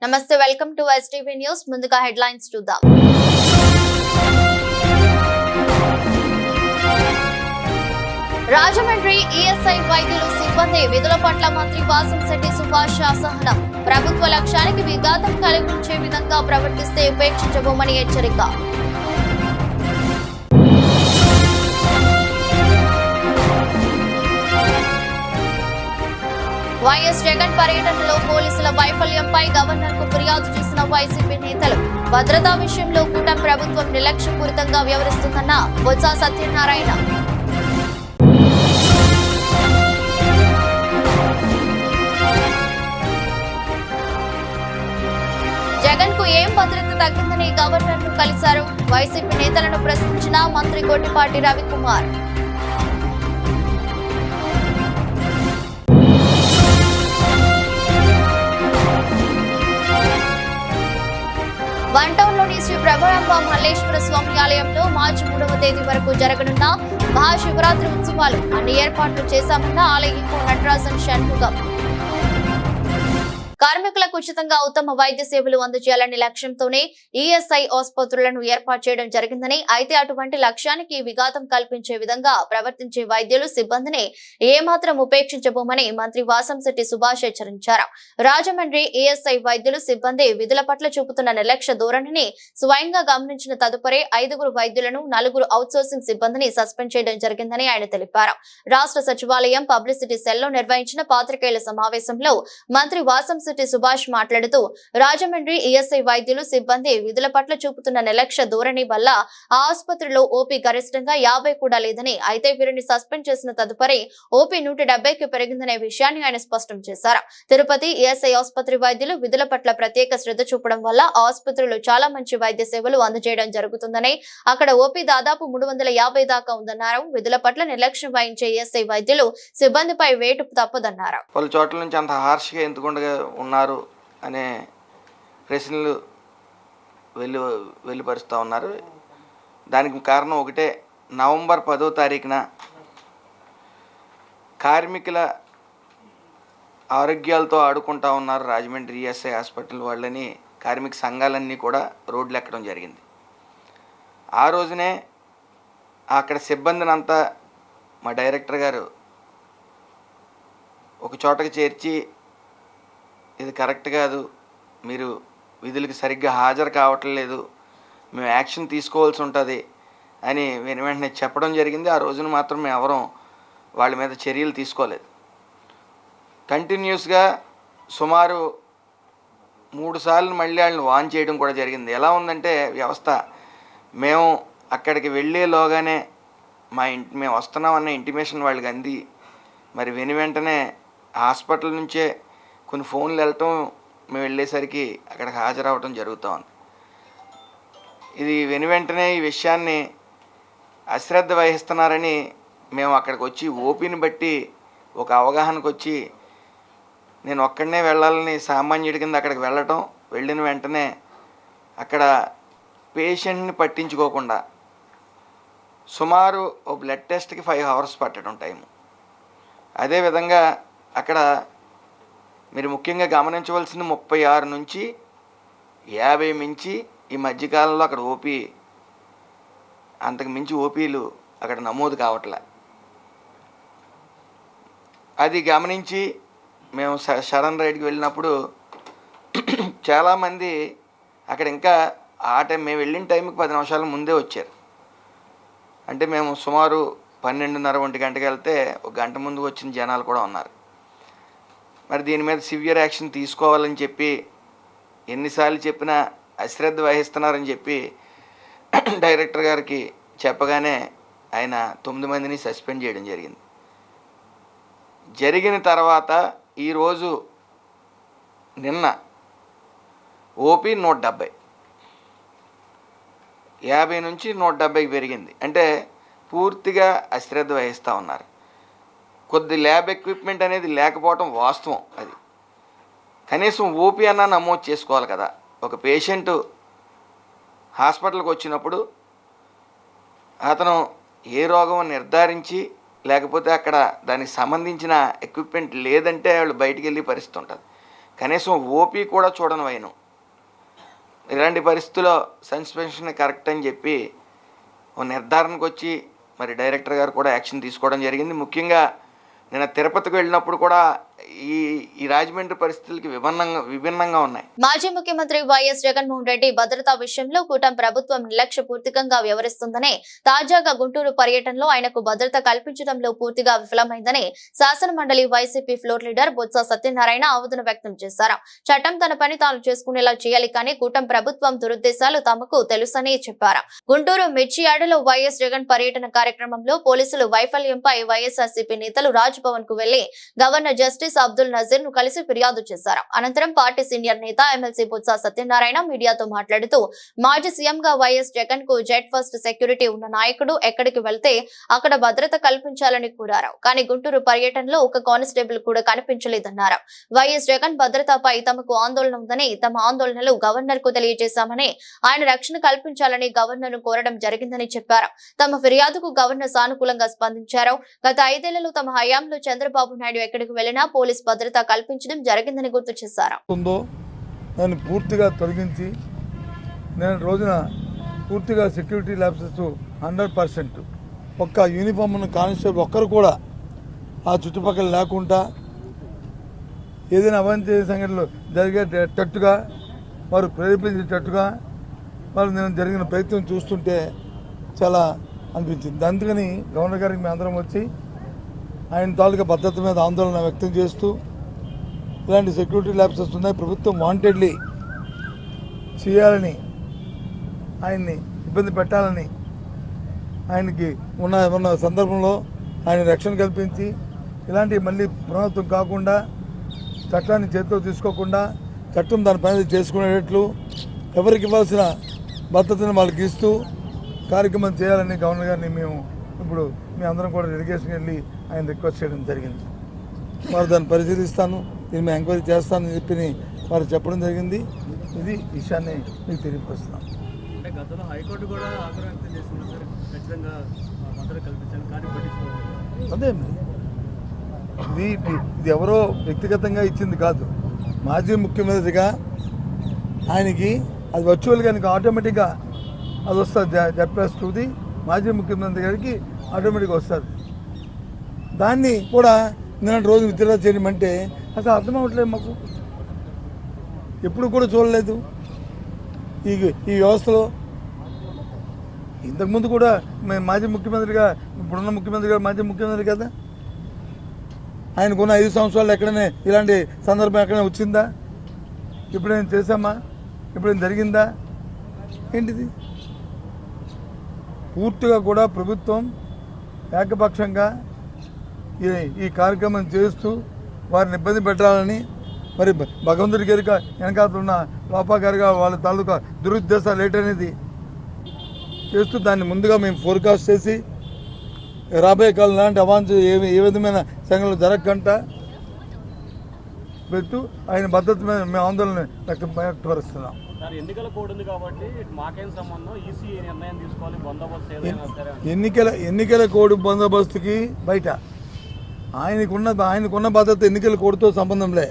నమస్తే, welcome to STV news. ముందుగా headlines చూద్దాం. రాజమండ్రి ఈఎస్ఐ వైద్యులు సిబ్బంది విధుల పట్ల మంత్రి వాసంశెట్టి సుభాష్ అసహనం. ప్రభుత్వ లక్ష్యానికి విఘాతం కలిగించే విధంగా ప్రవర్తిస్తే ఉపేక్షించబోమని హెచ్చరిక. వైఎస్ జగన్ పర్యటనలో పోలీసుల వైఫల్యంపై గవర్నర్ కు ఫిర్యాదు చేసిన వైసీపీ నేతలు. భద్రతా విషయంలో కూటమి ప్రభుత్వం నిర్లక్ష్యపూరితంగా వ్యవహరిస్తుందన్న బొత్స సత్యనారాయణ. జగన్ కు ఏం భద్రత తగ్గిందని గవర్నర్ ను కలిశారు. వైసీపీ నేతలను ప్రశ్నించిన మంత్రి గొట్టిపాటి రవికుమార్. వన్ టౌన్ లోని శ్రీ ప్రభాంబ మల్లేశ్వర స్వామి ఆలయంలో మార్చి 3వ తేదీ వరకు జరగనున్న మహాశివరాత్రి ఉత్సవాలు అన్ని ఏర్పాట్లు చేశామన్న ఆలయ ఈవో నటరాజన్ షణ్ముగం. కార్మికులకు ఉచితంగా ఉత్తమ వైద్య సేవలు అందజేయాలనే లక్ష్యంతోనే ఈఎస్ఐ ఆసుపత్రులను ఏర్పాటు చేయడం జరిగిందని, అయితే అటువంటి లక్ష్యానికి విఘాతం కల్పించే విధంగా ప్రవర్తించే వైద్యులు సిబ్బందిని ఏమాత్రం ఉపేక్షించబోమని మంత్రి వాసంశెట్టి సుభాష్ హెచ్చరించారు. రాజమండ్రి ఈఎస్ఐ వైద్యులు సిబ్బంది విధుల పట్ల చూపుతున్న నిర్లక్ష్య ధోరణిని స్వయంగా గమనించిన తదుపరి 5 వైద్యులను 4 అవుట్సోర్సింగ్ సిబ్బందిని సస్పెండ్ చేయడం జరిగిందని ఆయన తెలిపారు. రాష్ట్ర సచివాలయం పబ్లిసిటీ సెల్లో నిర్వహించిన పాత్రికేయుల సమావేశంలో మంత్రి వాసంశెట్టి సుభాష్ మాట్లాడుతూ, రాజమండ్రి ఈఎస్ఐ వైద్యులు సిబ్బంది విధుల పట్ల చూపుతున్న నిర్లక్ష్య ధోరణి వల్ల ఆ ఆసుపత్రిలో ఓపీ గరిష్టంగా 50 కూడా లేదని, అయితే వీరిని సస్పెండ్ చేసిన తదుపరి ఓపీ 170కి పెరిగిందనే విషయాన్ని ఆయన స్పష్టం చేశారు. తిరుపతి ఈఎస్ఐ ఆసుపత్రి వైద్యులు విధుల పట్ల ప్రత్యేక శ్రద్ధ చూపడం వల్ల ఆసుపత్రిలో చాలా మంచి వైద్య సేవలు అందజేయడం జరుగుతుందని, అక్కడ ఓపీ దాదాపు 350 దాకా ఉందన్నారు. విధుల పట్ల నిర్లక్ష్యం వహించే ఈఎస్ఐ వైద్యులు సిబ్బందిపై వేటు తప్పదన్నారు. పలు చోట్ల నుంచి అంత హార్ష్గా ఎందుకుండా ఉన్నారు అనే ప్రశ్నలు వెలువరుస్తూ ఉన్నారు. దానికి కారణం ఒకటే, నవంబర్ 10వ తారీఖున కార్మికుల ఆరోగ్యాలతో ఆడుకుంటా ఉన్నారు రాజమండ్రి ఈఎస్ఐ హాస్పిటల్ వాళ్ళని కార్మిక సంఘాలన్నీ కూడా రోడ్లు ఎక్కడం జరిగింది. ఆ రోజునే అక్కడ సిబ్బందిని అంతా మా డైరెక్టర్ గారు ఒక చోటకి చేర్చి, ఇది కరెక్ట్ కాదు, మీరు విధులకి సరిగ్గా హాజరు కావట్లేదు, మేము యాక్షన్ తీసుకోవాల్సి ఉంటుంది అని వెంటనే చెప్పడం జరిగింది. ఆ రోజున మాత్రం మేము ఎవరం వాళ్ళ మీద చర్యలు తీసుకోలేదు. కంటిన్యూస్గా సుమారు 3 సార్లు మళ్ళీ వాళ్ళని వాన్ చేయడం కూడా జరిగింది. ఎలా ఉందంటే వ్యవస్థ, మేము అక్కడికి వెళ్ళేలోగానే మేము వస్తున్నామన్న ఇంటిమేషన్ వాళ్ళకి అంది, మరి వెంటనే హాస్పిటల్ నుంచే కొన్ని ఫోన్లు వెళ్ళటం, మేము వెళ్ళేసరికి అక్కడికి హాజరవటం జరుగుతూ ఉంది. ఇది వెంటనే ఈ విషయాన్ని అశ్రద్ధ వహిస్తున్నారని మేము అక్కడికి వచ్చి ఓపీని బట్టి ఒక అవగాహనకు వచ్చి, నేను ఒక్కడనే వెళ్ళాలని సామాన్యుడి కింద అక్కడికి వెళ్ళటం, వెళ్ళిన వెంటనే అక్కడ పేషెంట్ని పట్టించుకోకుండా సుమారు ఓ బ్లడ్ టెస్ట్కి 5 hours పట్టడం టైము. అదేవిధంగా అక్కడ మీరు ముఖ్యంగా గమనించవలసింది 36 నుంచి 50 మించి ఈ మధ్యకాలంలో అక్కడ ఓపీ, అంతకు మించి ఓపీలు అక్కడ నమోదు కావట్లే. అది గమనించి మేము సడన్ రైడ్కి వెళ్ళినప్పుడు చాలామంది అక్కడ ఇంకా మేము వెళ్ళిన టైంకి 10 నిమిషాల ముందే వచ్చారు. అంటే మేము సుమారు 12:30 1 గంటకి వెళ్తే 1 గంట ముందు వచ్చిన జనాలు కూడా ఉన్నారు. మరి దీని మీద సివియర్ యాక్షన్ తీసుకోవాలని చెప్పి ఎన్నిసార్లు చెప్పినా అశ్రద్ధ వహిస్తున్నారని చెప్పి డైరెక్టర్ గారికి చెప్పగానే ఆయన 9 మందిని సస్పెండ్ చేయడం జరిగింది. జరిగిన తర్వాత ఈరోజు నిన్న ఓపీ 170, 50 నుంచి 170కి పెరిగింది. అంటే పూర్తిగా అశ్రద్ధ వహిస్తూ ఉన్నారు. కొద్ది ల్యాబ్ ఎక్విప్మెంట్ అనేది లేకపోవటం వాస్తవం. అది కనీసం ఓపీ అన్నా నమోదు చేసుకోవాలి కదా. ఒక పేషెంటు హాస్పిటల్కి వచ్చినప్పుడు అతను ఏ రోగం నిర్ధారించి లేకపోతే అక్కడ దానికి సంబంధించిన ఎక్విప్మెంట్ లేదంటే వాళ్ళు బయటికి వెళ్ళి పరిస్థితి ఉంటుంది. కనీసం ఓపీ కూడా చూడని వైనం. ఇలాంటి పరిస్థితుల్లో సస్పెన్షన్ కరెక్ట్ అని చెప్పి ఓ నిర్ధారణకు వచ్చి మరి డైరెక్టర్ గారు కూడా యాక్షన్ తీసుకోవడం జరిగింది. ముఖ్యంగా నేను తిరుపతికి వెళ్ళినప్పుడు కూడా ఈ రాజమండ్రి పరిస్థితులకి విభిన్నంగా ఉన్నాయి. మాజీ ముఖ్యమంత్రి వైఎస్ జగన్మోహన్ రెడ్డి భద్రతా విషయంలో కూటమి ప్రభుత్వం నిర్లక్ష్యపూర్తికంగా వ్యవహరిస్తుందని, తాజాగా గుంటూరు పర్యటనలో ఆయనకు భద్రత కల్పించడంలో పూర్తిగా విఫలమైందని శాసన మండలి YCP floor leader Botsa Satyanarayana ఆవేదన వ్యక్తం చేశారు. చట్టం తన పని తాను చేసుకునేలా చేయాలి కానీ కూటమి ప్రభుత్వం దురుద్దేశాలు తమకు తెలుసని చెప్పారు. గుంటూరు మిర్చియాడలో వైఎస్ జగన్ పర్యటన కార్యక్రమంలో పోలీసులు వైఫల్యంపై వైఎస్ఆర్సీపీ నేతలు రాజ్భవన్ కు వెళ్లి గవర్నర్ జస్టిస్ అబ్దుల్ నజీర్ ను కలిసి ఫిర్యాదు చేశారు. అనంతరం పార్టీ సీనియర్ నేత ఎమ్మెల్సీ బొత్స సత్యనారాయణ మీడియాతో మాట్లాడుతూ మాజీ సీఎంగా వైఎస్ జగన్ కు జెడ్ ఫస్ట్ సెక్యూరిటీ ఉన్న నాయకుడు ఎక్కడికి వెళ్తే అక్కడ భద్రత కల్పించాలని కోరారు. కానీ గుంటూరు పర్యటనలో ఒక కానిస్టేబుల్ కూడా కనిపించలేదన్నారు. వైఎస్ జగన్ భద్రతపై తమకు ఆందోళన ఉందని, తమ ఆందోళనలు గవర్నర్ కు తెలియజేశామని, ఆయన రక్షణ కల్పించాలని గవర్నర్ ను కోరడం జరిగిందని చెప్పారు. తమ ఫిర్యాదుకు గవర్నర్ సానుకూలంగా స్పందించారు. గత 5 ఏళ్లలో తమ హయాంలో చంద్రబాబు నాయుడు ఎక్కడికి వెళ్లినా పోలీస్ భద్రత కల్పించడం జరిగిందని గుర్తు చేశారు. దాన్ని పూర్తిగా తొలగించి నేను రోజున పూర్తిగా సెక్యూరిటీ ల్యాబ్సెస్ 100% ఒక్క యూనిఫామ్ ఉన్న కానిస్టేబుల్ ఒక్కరు కూడా ఆ చుట్టుపక్కల లేకుండా ఏదైనా అవాంఛనీయ సంఘటనలు జరిగేటట్టుగా వారు ప్రేరేపించేటట్టుగా వారు నేను జరిగిన ప్రయత్నం చూస్తుంటే చాలా అనిపించింది. అందుకని గవర్నర్ గారికి మేము అందరం వచ్చి ఆయన తాలూకా భద్రత మీద ఆందోళన వ్యక్తం చేస్తూ ఇలాంటి సెక్యూరిటీ ల్యాబ్సెస్ ఉన్నాయి, ప్రభుత్వం వాంటెడ్లీ చేయాలని, ఆయన్ని ఇబ్బంది పెట్టాలని, ఆయనకి ఉన్న సందర్భంలో ఆయన రక్షణ కల్పించి ఇలాంటివి మళ్ళీ పునరావృతం కాకుండా, చట్టాన్ని చేతిలో తీసుకోకుండా చట్టం దాని పని చేసుకునేటట్లు ఎవరికి ఇవ్వాల్సిన భద్రతను వాళ్ళకి ఇస్తూ కార్యక్రమం చేయాలని గవర్నర్ గారిని మేము ఇప్పుడు మీ అందరం కూడా డెలిగేషన్ వెళ్ళి ఆయన రిక్వెస్ట్ చేయడం జరిగింది. వారు దాన్ని పరిశీలిస్తాను, దీన్ని మేము ఎంక్వైరీ చేస్తానని చెప్పి వారు చెప్పడం జరిగింది. ఇది విషయాన్ని మీకు తెలియపరుస్తున్నాం. అంటే గతంలో హైకోర్టు కూడా ఆగ్రహం వ్యక్తం చేసింది సార్, ఖచ్చితంగా భద్రత కల్పించాలి కానీ పట్టించుకోవాలి. అదే ఇది ఎవరో వ్యక్తిగతంగా ఇచ్చింది కాదు. మాజీ ముఖ్యమంత్రిగా ఆయనకి అది వర్చువల్గా ఆయనకి ఆటోమేటిక్గా అది వస్తుంది. జడ్ప్లస్2ది మాజీ ముఖ్యమంత్రి గారికి ఆటోమేటిక్గా వస్తుంది. దాన్ని కూడా నిన్నటి రోజు విత్డ్రా చేయమంటే అసలు అర్థం అవ్వట్లేదు మాకు. ఎప్పుడు కూడా చూడలేదు ఈ వ్యవస్థలో. ఇంతకుముందు కూడా మేము మాజీ ముఖ్యమంత్రిగా, ఇప్పుడున్న ముఖ్యమంత్రి గారు మాజీ ముఖ్యమంత్రి కదా, ఆయనకున్న 5 సంవత్సరాలు ఎక్కడైనా ఇలాంటి సందర్భం ఎక్కడైనా వచ్చిందా? ఎప్పుడైనా చేశామా? ఎప్పుడైనా జరిగిందా? ఏంటిది? పూర్తిగా కూడా ప్రభుత్వం ఏకపక్షంగా ఈ కార్యక్రమం చేస్తూ వారిని ఇబ్బంది పెట్టాలని, మరి భగవంతుడి గారిగా వెనకాతున్న లోపా గారిగా వాళ్ళ తాలూకా దురుద్దేశాలు ఏంటనేది చేస్తూ దాన్ని ముందుగా మేము ఫోర్కాస్ట్ చేసి రాబోయే కాలం లాంటి అవాంఛ ఏ విధమైన సంఘటనలు జరగకుండా పెట్టు ఆయన భద్రత మీద మేము ఆందోళన వ్యక్తపరుస్తున్నాం. ఎన్నికల కోడ్ ఉంది కాబట్టి మాకేం సంబంధం, ఈసీ నిర్ణయం తీసుకోవాలి, బందోబస్తు ఎన్నికల కోడ్ బందోబస్తుకి బయట ఆయనకున్న భద్రత ఎన్నికల కోడ్తో సంబంధంలే.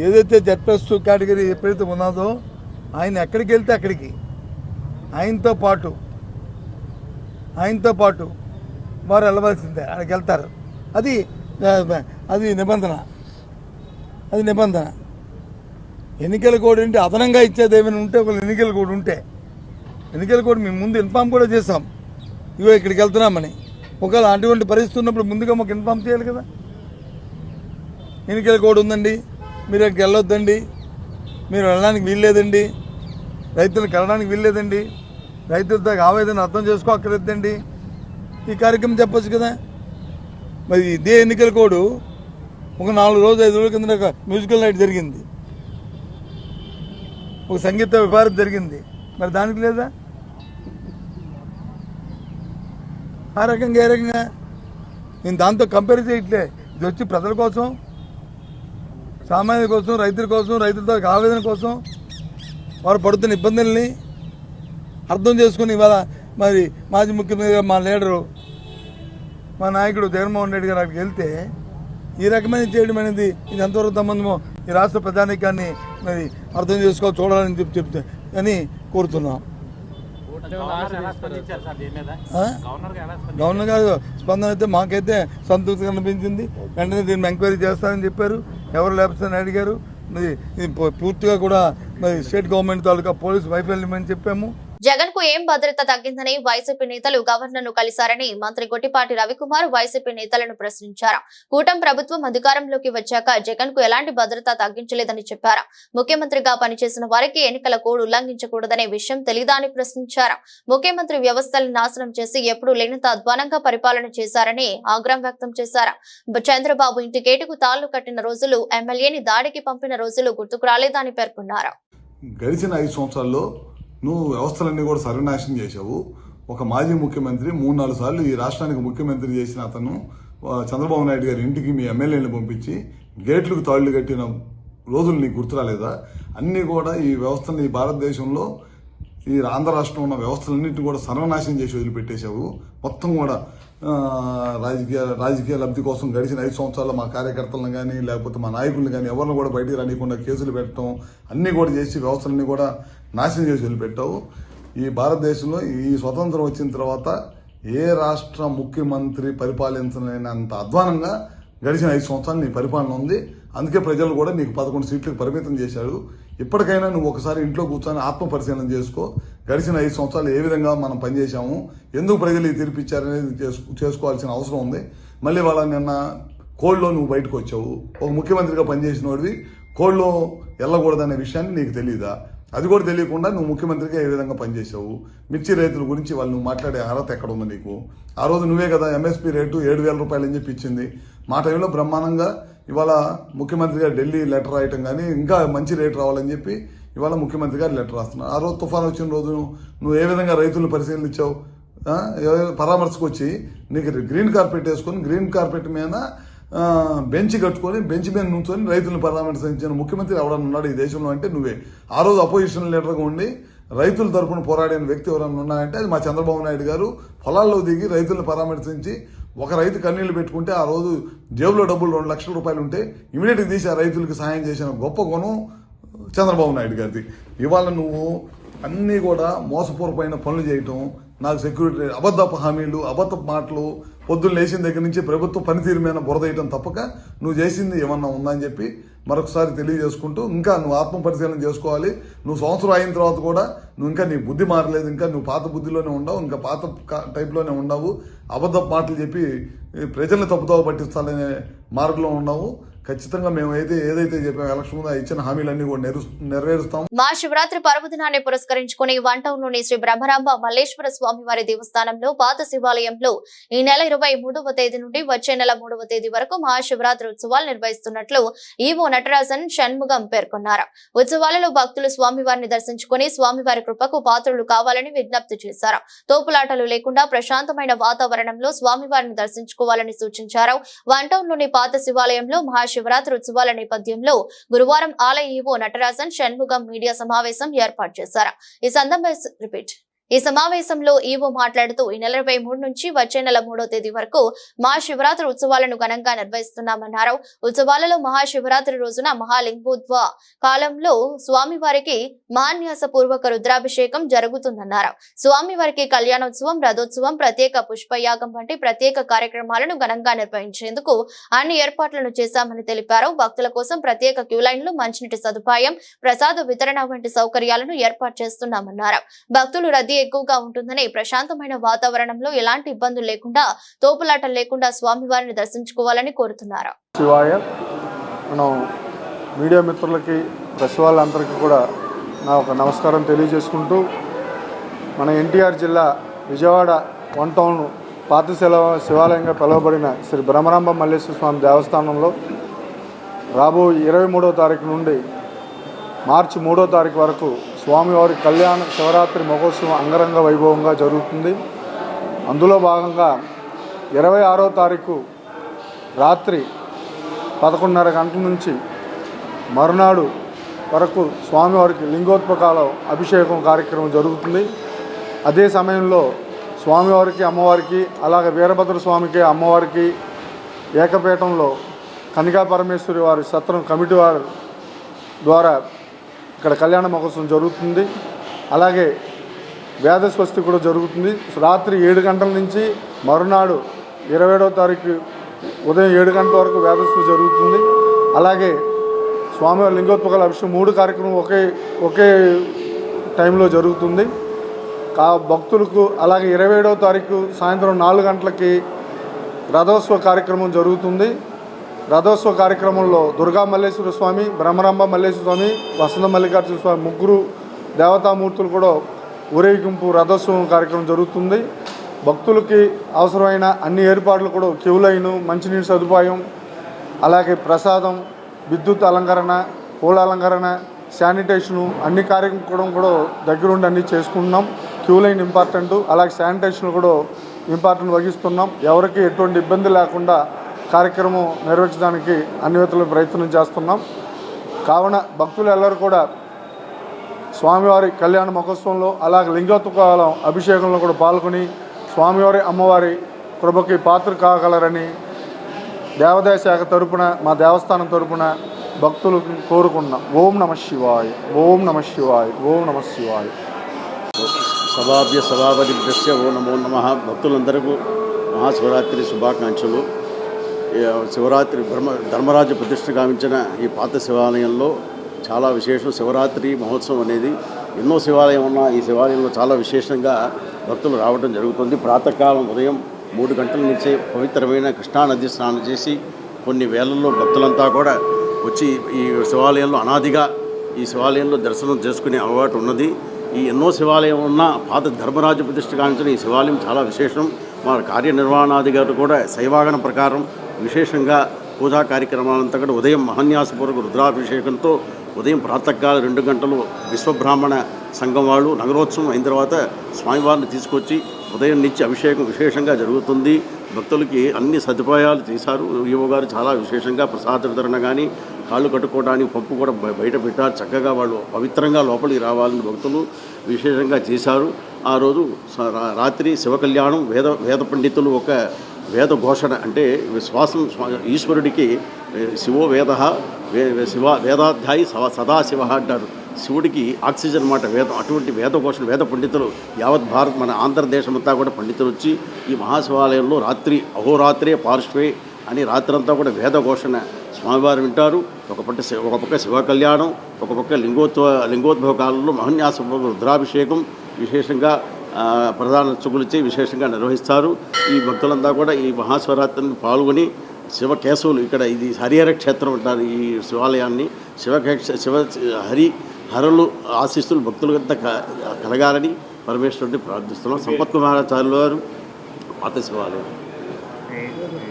ఏదైతే జడ్ప్లస్2 కేటగిరీ ఎప్పుడైతే ఉన్నదో ఆయన ఎక్కడికి వెళ్తే అక్కడికి ఆయనతో పాటు వారు వెళ్ళవలసిందే, అక్కడికి వెళ్తారు. అది నిబంధన. ఎన్నికల కోడ్ ఏంటి? అదనంగా ఇచ్చేది ఏమైనా ఉంటే ఒక ఎన్నికల కోడ్ మేము ముందు ఇన్ఫామ్ కూడా చేసాం, ఇగో ఇక్కడికి వెళ్తున్నామని. ఒకవేళ అటువంటి పరిస్థితి ఉన్నప్పుడు ముందుగా మాకు ఇన్ఫామ్ చేయాలి కదా. ఎన్నికల కోడ్ ఉందండి, మీరు అక్కడికి వెళ్ళొద్దండి, మీరు వెళ్ళడానికి వీల్లేదండి, రైతులకు వెళ్ళడానికి వీల్లేదండి, రైతులతో ఆవేదన అర్థం చేసుకోక్కర్లేదండి, ఈ కార్యక్రమం చెప్పచ్చు కదా. మరి ఇదే ఎన్నికల కోడ్ ఒక 4 రోజులు 5 రోజుల కింద ఒక మ్యూజికల్ నైట్ జరిగింది, ఒక సంగీత విభారం జరిగింది, మరి దానికి లేదా? ఆ రకంగా ఏ రకంగా నేను దాంతో కంపేర్ చేయట్లే. ఇది వచ్చి ప్రజల కోసం, సామాన్యుల కోసం, రైతుల కోసం, రైతులతో ఆవేదన కోసం, వారు పడుతున్న ఇబ్బందుల్ని అర్థం చేసుకుని ఇవాళ మరి మాజీ ముఖ్యమంత్రి మా లీడరు, మా నాయకుడు జగన్మోహన్ రెడ్డి గారు అక్కడికి వెళ్తే ఈ రకమైన చేయడం అనేది ఇది ఎంతవరకు సంబంధమో ఈ రాష్ట్ర ప్రజానీకాన్ని మరి అర్థం చేసుకోవాలి, చూడాలని చెప్తే అని కోరుతున్నాం. గవర్నర్ గారు స్పందన అయితే మాకైతే సంతృప్తి కనిపించింది. వెంటనే దీన్ని ఎంక్వైరీ చేస్తారని చెప్పారు. ఎవరు లేకపోతే అడిగారు. మరి ఇది పూర్తిగా కూడా మరి స్టేట్ గవర్నమెంట్ తాలూకా పోలీసు వైఫల్యమని చెప్పాము. జగన్ కు ఏం భద్రత తగ్గిందని వైసీపీ నేతలు గవర్నర్ ను కలిశారని మంత్రి గొట్టిపాటి రవికుమార్ వైసీపీ నేతలను ప్రశ్నించారు. కూటమి ప్రభుత్వం అధికారంలోకి వచ్చాక జగన్ కు ఎలాంటి భద్రత తగ్గించలేదని చెప్పారు. ముఖ్యమంత్రిగా పనిచేసిన వారికి ఎన్నికల కోడ్ ఉల్లంఘించకూడదనే విషయం తెలీదా అని ప్రశ్నించారు. ముఖ్యమంత్రి వ్యవస్థలను నాశనం చేసి ఎప్పుడూ లేనంత అధ్వానంగా పరిపాలన చేశారని ఆగ్రహం వ్యక్తం చేశారు. చంద్రబాబు ఇంటి గేటుకు తాళ్లు కట్టిన రోజులు, ఎమ్మెల్యేని దాడికి పంపిన రోజులు గుర్తుకు రాలేదని పేర్కొన్నారు. గడిచిన 5 సంవత్సరాల్లో నువ్వు వ్యవస్థలన్నీ కూడా సర్వనాశనం చేశావు. ఒక మాజీ ముఖ్యమంత్రి 3-4 సార్లు ఈ రాష్ట్రానికి ముఖ్యమంత్రి చేసిన అతను చంద్రబాబు నాయుడు గారి ఇంటికి మీ ఎమ్మెల్యేని పంపించి గేట్లకు తాళ్లు కట్టిన రోజులు నీకు గుర్తురాలేదా? అన్నీ కూడా ఈ వ్యవస్థని ఈ భారతదేశంలో ఈ ఆంధ్ర రాష్ట్రంలో ఉన్న వ్యవస్థలన్నింటినీ కూడా సర్వనాశనం చేసి వదిలిపెట్టేశావు. మొత్తం కూడా రాజకీయ లబ్ధి కోసం గడిచిన 5 సంవత్సరాల్లో మా కార్యకర్తలను కానీ లేకపోతే మా నాయకులను కానీ ఎవరిని కూడా బయటికి రానియకుండా కేసులు పెట్టడం అన్నీ కూడా చేసి వ్యవస్థలన్నీ కూడా నాశనం చేసి వదిలిపెట్టావు. ఈ భారతదేశంలో ఈ స్వతంత్రం వచ్చిన తర్వాత ఏ రాష్ట్ర ముఖ్యమంత్రి పరిపాలించలేనంత అధ్వానంగా గడిచిన 5 సంవత్సరాలు నీ పరిపాలన ఉంది. అందుకే ప్రజలు కూడా నీకు 11 సీట్లకు పరిమితం చేశారు. ఇప్పటికైనా నువ్వు ఒకసారి ఇంట్లో కూర్చొని ఆత్మ పరిశీలన చేసుకో. గడిచిన 5 సంవత్సరాలు ఏ విధంగా మనం పనిచేశాము, ఎందుకు ప్రజలు ఈ తీర్పిచ్చారనేది చేసుకోవాల్సిన అవసరం ఉంది. మళ్ళీ వాళ్ళ నిన్న కోడ్లో నువ్వు బయటకు వచ్చావు. ఒక ముఖ్యమంత్రిగా పనిచేసిన వాడివి కోడ్లో వెళ్ళకూడదనే విషయాన్ని నీకు తెలియదా? అది కూడా తెలియకుండా నువ్వు ముఖ్యమంత్రిగా ఏ విధంగా పనిచేసావు? మిర్చి రైతుల గురించి వాళ్ళు నువ్వు మాట్లాడే అర్హత ఎక్కడ ఉంది నీకు? ఆ రోజు నువ్వే కదా ఎంఎస్పీ రేటు 7,000 రూపాయలు అని చెప్పి ఇచ్చింది. మా టైంలో బ్రహ్మాండంగా ఇవాళ ముఖ్యమంత్రి గారు ఢిల్లీ లెటర్ రాయటం కానీ ఇంకా మంచి రేటు రావాలని చెప్పి ఇవాళ ముఖ్యమంత్రి గారు లెటర్ రాస్తున్నారు. ఆ రోజు తుఫాను వచ్చిన రోజు నువ్వు ఏ విధంగా రైతులను పరిశీలించావు? పరామర్శకు వచ్చి నీకు గ్రీన్ కార్పెట్ వేసుకొని గ్రీన్ కార్పెట్ మీద బెంచ్ కట్టుకొని బెంచ్ మీద నుంచొని రైతులను పరామర్శించిన ముఖ్యమంత్రి ఎవరన్నా ఉన్నాడు ఈ దేశంలో అంటే నువ్వే. ఆ రోజు అపోజిషన్ లీడర్గా ఉండి రైతుల తరఫున పోరాడిన వ్యక్తి ఎవరన్నా ఉన్నాయంటే అది మా చంద్రబాబు నాయుడు గారు. పొలాల్లో దిగి రైతులను పరామర్శించి ఒక రైతు కన్నీళ్లు పెట్టుకుంటే ఆ రోజు జేబులో డబ్బులు 2 లక్షల రూపాయలు ఉంటే ఇమీడియట్గా తీసి ఆ రైతులకు సహాయం చేసిన గొప్ప గుణం చంద్రబాబు నాయుడు గారిది. ఇవాళ నువ్వు అన్నీ కూడా మోసపూర్వమైన పనులు చేయటం, నాకు సెక్యూరిటీ అబద్ధపు హామీలు, అబద్ధపు మాటలు, పొద్దున్న లేచిన దగ్గర నుంచి ప్రభుత్వ పనితీరు మీద బురదేయటం తప్పక నువ్వు చేసింది ఏమన్నా ఉందని చెప్పి మరొకసారి తెలియజేసుకుంటూ ఇంకా నువ్వు ఆత్మ పరిశీలన చేసుకోవాలి. నువ్వు సంవత్సరం అయిన తర్వాత కూడా నువ్వు ఇంకా నీ బుద్ధి మారలేదు. ఇంకా నువ్వు పాత బుద్ధిలోనే ఉండవు, ఇంకా పాత టైప్లోనే ఉండవు. అబద్ధపు మాటలు చెప్పి ప్రజల్ని తప్పుదోవ పట్టించాలనే మార్గంలో ఉన్నావు. ఖచ్చితంగా మేము ఏదైతే చెప్పాము ఎలక్షన్ ముందు ఇచ్చిన హామీలన్నీ కూడా నెరవేరుస్తాం. మహాశివరాత్రి పర్వదినాన్ని పురస్కరించుకుని 1 టౌన్ లోని శ్రీ బ్రహ్మరాంబ మల్లేశ్వర స్వామి వారి దేవస్థానంలో పాత శివాలయంలో ఈ నెల 23వ తేదీ నుండి వచ్చే నెల 3వ తేదీ వరకు మహాశివరాత్రి ఉత్సవాలు నిర్వహిస్తున్నట్లు ఈవో నటరాజన్ షణ్ముగం పేర్కొన్నారు. ఉత్సవాలలో భక్తులు స్వామివారిని దర్శించుకుని స్వామివారి కృపకు పాత్రులు కావాలని విజ్ఞప్తి చేశారు. తోపులాటలు లేకుండా ప్రశాంతమైన వాతావరణంలో స్వామివారిని దర్శించుకోవాలని సూచించారు. 1 టౌన్ లోని పాత శివాలయంలో శివరాత్రి ఉత్సవాల నేపథ్యంలో గురువారం ఆలయ ఈవో నటరాజన్ షణ్ముగం మీడియా సమావేశం ఏర్పాటు చేశారు. ఈ సమావేశంలో ఈవో మాట్లాడుతూ ఈ నెల 23 నుంచి వచ్చే నెల 3వ తేదీ వరకు మహాశివరాత్రి ఉత్సవాలను ఘనంగా నిర్వహిస్తున్నామన్నారు. ఉత్సవాలలో మహాశివరాత్రి రోజున మహాలింగోద్భవ కాలంలో స్వామివారికి మహాన్యాస పూర్వక రుద్రాభిషేకం జరుగుతుందన్నారు. స్వామివారికి కళ్యాణోత్సవం, రథోత్సవం, ప్రత్యేక పుష్పయాగం వంటి ప్రత్యేక కార్యక్రమాలను ఘనంగా నిర్వహించేందుకు అన్ని ఏర్పాట్లను చేశామని తెలిపారు. భక్తుల కోసం ప్రత్యేక క్యూలైన్లు, మంచినీటి సదుపాయం, ప్రసాద వితరణ వంటి సౌకర్యాలను ఏర్పాటు చేస్తున్నామన్నారు. భక్తులు రద్దీ ఎక్కువగా ఉంటుందని, ప్రశాంతమైన వాతావరణంలో ఎలాంటి ఇబ్బందులు లేకుండా, తోపులాటలు లేకుండా స్వామివారిని దర్శించుకోవాలని కోరుతున్నారు. శివాయ. మనం మీడియా మిత్రులకి, ప్రెస్ వాళ్ళందరికీ కూడా నా ఒక నమస్కారం తెలియజేసుకుంటూ, మన ఎన్టీఆర్ జిల్లా విజయవాడ 1 టౌన్ పాత శివాలయంగా పిలువబడిన శ్రీ బ్రహ్మరాంబ మల్లేశ్వర స్వామి దేవస్థానంలో రాబో 23వ తారీఖు నుండి మార్చి 3వ తారీఖు వరకు స్వామివారి కళ్యాణ శివరాత్రి మహోత్సవం అంగరంగ వైభవంగా జరుగుతుంది. అందులో భాగంగా 26వ తారీఖు రాత్రి 11:30 గంటల నుంచి మరునాడు వరకు స్వామివారికి లింగోద్భకాల అభిషేకం కార్యక్రమం జరుగుతుంది. అదే సమయంలో స్వామివారికి, అమ్మవారికి, అలాగే వీరభద్ర స్వామికి, అమ్మవారికి ఏకపీఠంలో కనికా పరమేశ్వరి వారి సత్రం కమిటీ వారి ద్వారా ఇక్కడ కళ్యాణ మహోత్సవం జరుగుతుంది. అలాగే వేద స్వస్తి కూడా జరుగుతుంది. రాత్రి 7 గంటల నుంచి మరునాడు 27వ తారీఖు ఉదయం 7 గంటల వరకు వేద స్వస్తి జరుగుతుంది. అలాగే స్వామివారి లింగోద్భవాల అభిషేకం 3 కార్యక్రమం ఒకే టైంలో జరుగుతుంది. భక్తులకు అలాగే 27వ తారీఖు సాయంత్రం 4 గంటలకి రథోత్సవ కార్యక్రమం జరుగుతుంది. రథోత్సవ కార్యక్రమంలో దుర్గా మల్లేశ్వర స్వామి, బ్రహ్మరాంబ మల్లేశ్వర స్వామి, వసంత మల్లికార్జున స్వామి ముగ్గురు దేవతామూర్తులు కూడా ఊరేగింపు రథోత్సవం కార్యక్రమం జరుగుతుంది. భక్తులకి అవసరమైన అన్ని ఏర్పాట్లు కూడా క్యూ లైను, మంచినీటి సదుపాయం, అలాగే ప్రసాదం, విద్యుత్ అలంకరణ, పూల అలంకరణ, శానిటేషను అన్ని కార్యక్రమం కూడా దగ్గరుండి అన్నీ చేసుకుంటున్నాం. క్యూ లైన్ ఇంపార్టెంట్, అలాగే శానిటేషన్ కూడా ఇంపార్టెంట్ వహిస్తున్నాం. ఎవరికి ఎటువంటి ఇబ్బంది లేకుండా కార్యక్రమం నిర్వహించడానికి అన్ని విధాల ప్రయత్నం చేస్తున్నాం. కావున భక్తులు ಎಲ್ಲರೂ కూడా స్వామివారి కళ్యాణ మహోత్సవంలో అలాగే లింగోద్భవాల అభిషేకంలో కూడా పాల్గొని స్వామివారి అమ్మవారి కృపకి పాత్ర కాగలరని దేవాదాయ శాఖ తరపున మా దేవస్థానం తరపున భక్తులు కోరుకున్నాం. ఓం నమ శివాయ, ఓం నమ శివాయ, ఓం నమ శివాయ. సభాభ్య సభాపతిభ్యస్య ఓ నమో నమః. భక్తులందరికీ మహాశివరాత్రి శుభాకాంక్షలు. శివరాత్రి ధర్మరాజు ప్రతిష్ఠ గావించిన ఈ పాత శివాలయంలో చాలా విశేషం. శివరాత్రి మహోత్సవం అనేది ఎన్నో శివాలయం ఉన్న ఈ శివాలయంలో చాలా విశేషంగా భక్తులు రావడం జరుగుతుంది. ప్రాతకాలం ఉదయం 3 గంటల నుంచే పవిత్రమైన కృష్ణానది స్నానం చేసి కొన్ని వేలల్లో భక్తులంతా కూడా వచ్చి ఈ శివాలయంలో అనాదిగా ఈ శివాలయంలో దర్శనం చేసుకునే అలవాటు ఉన్నది. ఈ ఎన్నో శివాలయం ఉన్న పాత ధర్మరాజు ప్రతిష్ఠ గావించిన ఈ శివాలయం చాలా విశేషం. మా కార్యనిర్వహణాధికారులు కూడా శైవాగన ప్రకారం విశేషంగా పూజా కార్యక్రమాలంతా కూడా ఉదయం మహాన్యాసపూర్వక రుద్రాభిషేకంతో ఉదయం ప్రాతకాలం 2 గంటలు విశ్వబ్రాహ్మణ సంఘం వాళ్ళు నగరోత్సవం అయిన తర్వాత స్వామివారిని తీసుకొచ్చి ఉదయం నుంచి అభిషేకం విశేషంగా జరుగుతుంది. భక్తులకి అన్ని సదుపాయాలు చేశారు. ఈవో గారు చాలా విశేషంగా ప్రసాద వితరణ కానీ కాళ్ళు కట్టుకోవడానికి పప్పు కూడా బయట పెట్టారు. చక్కగా వాళ్ళు పవిత్రంగా లోపలికి రావాలని భక్తులు విశేషంగా చేశారు. ఆ రోజు రాత్రి శివ కళ్యాణం, వేద పండితులు ఒక వేద ఘోషణ అంటే శ్వాసం ఈశ్వరుడికి శివో వేద వేదాధ్యాయి సదాశివ అంటారు. శివుడికి ఆక్సిజన్ మాట వేదం. అటువంటి వేద ఘోషణ వేద పండితులు యావత్ భారత్ మన ఆంధ్రదేశమంతా కూడా పండితులు వచ్చి ఈ మహాశివాలయంలో రాత్రి అహోరాత్రే పార్శ్వే అని రాత్రంతా కూడా వేద ఘోషణ స్వామివారు వింటారు. ఒక పక్క శివ కళ్యాణం, ఒక పక్క లింగోద్భవ కాలంలో మహాన్యాసపూర్వక రుద్రాభిషేకం విశేషంగా ప్రధాన అర్చకులచే విశేషంగా నిర్వహిస్తారు. ఈ భక్తులంతా కూడా ఈ మహాశివరాత్రిని పాల్గొని శివకేశవులు ఇక్కడ ఇది హరిహర క్షేత్రం అంటారు. ఈ శివాలయాన్ని హరులు ఆశీస్సులు భక్తులంతా కలగాలని పరమేశ్వరుడిని ప్రార్థిస్తున్నాం. సంపత్ కుమారాచార్యుల వారు పాత శివాలయం.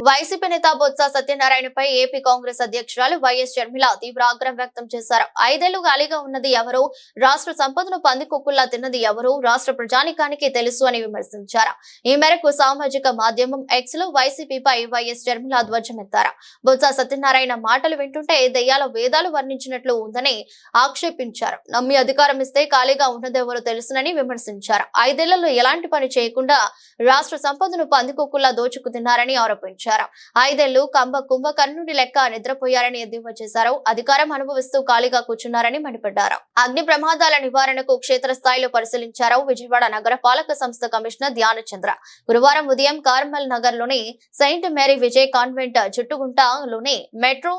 వైసీపీ నేత బొత్స సత్యనారాయణపై ఏపీ కాంగ్రెస్ అధ్యక్షురాలు వైఎస్ షర్మిల తీవ్ర ఆగ్రహం వ్యక్తం చేశారు. 5 ఏళ్లు ఖాళీగా ఉన్నది ఎవరు, రాష్ట్ర సంపదను పందికొక్కుల్లా తిన్నది ఎవరు రాష్ట్ర ప్రజానికానికి తెలుసు అని విమర్శించారు. ఈ మేరకు సామాజిక మాధ్యమం ఎక్స్ లో వైసీపీపై వైఎస్ షర్మిల ధ్వజమెత్తారు. బొత్స సత్యనారాయణ మాటలు వింటుంటే దెయ్యాల వేదాలు వర్ణించినట్లు ఉందని ఆక్షేపించారు. నమ్మి అధికారం ఇస్తే ఖాళీగా ఉన్నదెవరో తెలుసునని విమర్శించారు. 5 ఏళ్లలో ఎలాంటి పని చేయకుండా రాష్ట్ర సంపదను పందికొక్కుల్లా దోచుకు తిన్నారని ఆరోపించారు. 5 ఏళ్లు కుంభకర్ణుడి లెక్క నిద్రపోయారని ఎద్దేవా చేశారు. అధికారం అనుభవిస్తూ ఖాళీగా కూర్చున్నారని మండిపడ్డారు. అగ్ని ప్రమాదాల నివారణకు క్షేత్రస్థాయిలో పరిశీలించారు విజయవాడ నగర పాలక సంస్థ కమిషనర్ ధ్యానచంద్ర. గురువారం ఉదయం కార్మల్ నగర్ లోని సెయింట్ మేరీ విజయ్ కాన్వెంట్ చుట్టుగుంటలోని మెట్రో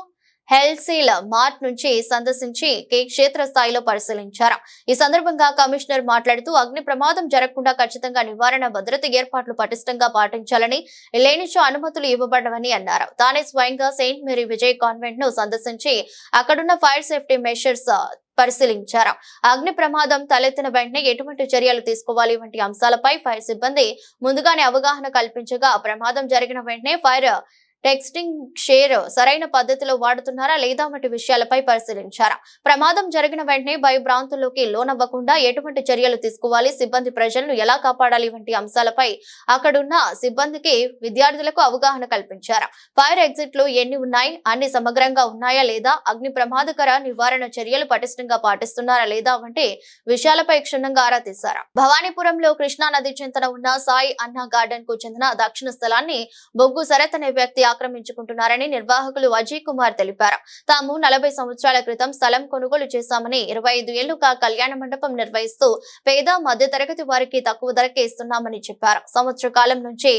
హెల్సీల్ మార్ట్ నుంచి సందర్శించి క్షేత్రస్థాయిలో పరిశీలించారు. ఈ సందర్భంగా కమిషనర్ మాట్లాడుతూ అగ్ని ప్రమాదం జరగకుండా ఖచ్చితంగా నివారణ భద్రత ఏర్పాట్లు పటిష్టంగా పాటించాలని, లేనిచో అనుమతులు ఇవ్వబడవని అన్నారు. తానే స్వయంగా సెయింట్ మేరీ విజయ్ కాన్వెంట్ ను సందర్శించి అక్కడున్న ఫైర్ సేఫ్టీ మెషర్స్ పరిశీలించారు. అగ్ని ప్రమాదం తలెత్తిన వెంటనే ఎటువంటి చర్యలు తీసుకోవాలి వంటి అంశాలపై ఫైర్ సిబ్బంది ముందుగానే అవగాహన కల్పించగా ప్రమాదం జరిగిన వెంటనే ఫైర్ టెక్స్టింగ్ షేర్ సరైన పద్ధతిలో వాడుతున్నారా లేదా వంటి విషయాలపై పరిశీలించారు. ప్రమాదం జరిగిన వెంటనే భయభ్రాంతుల్లోకి లోనవ్వకుండా ఎటువంటి చర్యలు తీసుకోవాలి, సిబ్బంది ప్రజలను ఎలా కాపాడాలి వంటి అంశాలపై అక్కడున్న సిబ్బందికి విద్యార్థులకు అవగాహన కల్పించారు. ఫైర్ ఎగ్జిట్లు ఎన్ని ఉన్నాయి, అన్ని సమగ్రంగా ఉన్నాయా లేదా, అగ్ని ప్రమాదకర నివారణ చర్యలు పటిష్టంగా పాటిస్తున్నారా లేదా వంటి విషయాలపై క్షుణ్ణంగా ఆరా తీశారు. భవానీపురంలో కృష్ణా నది చెంతన ఉన్న సాయి అన్నా గార్డెన్ కు చెందిన దక్షిణ స్థలాన్ని బొగ్గు శరత్ అనే వ్యక్తి ఆక్రమించుకుంటున్నారని నిర్వాహకులు అజయ్ కుమార్ తెలిపారు. తాము 40 సంవత్సరాల క్రితం స్థలం కొనుగోలు చేశామని 25 ఏళ్లుగా కళ్యాణ మండపం నిర్వహిస్తూ పేద మధ్య తరగతి వారికి తక్కువ ధరకే ఇస్తున్నామని చెప్పారు. సంవత్సర కాలం నుంచి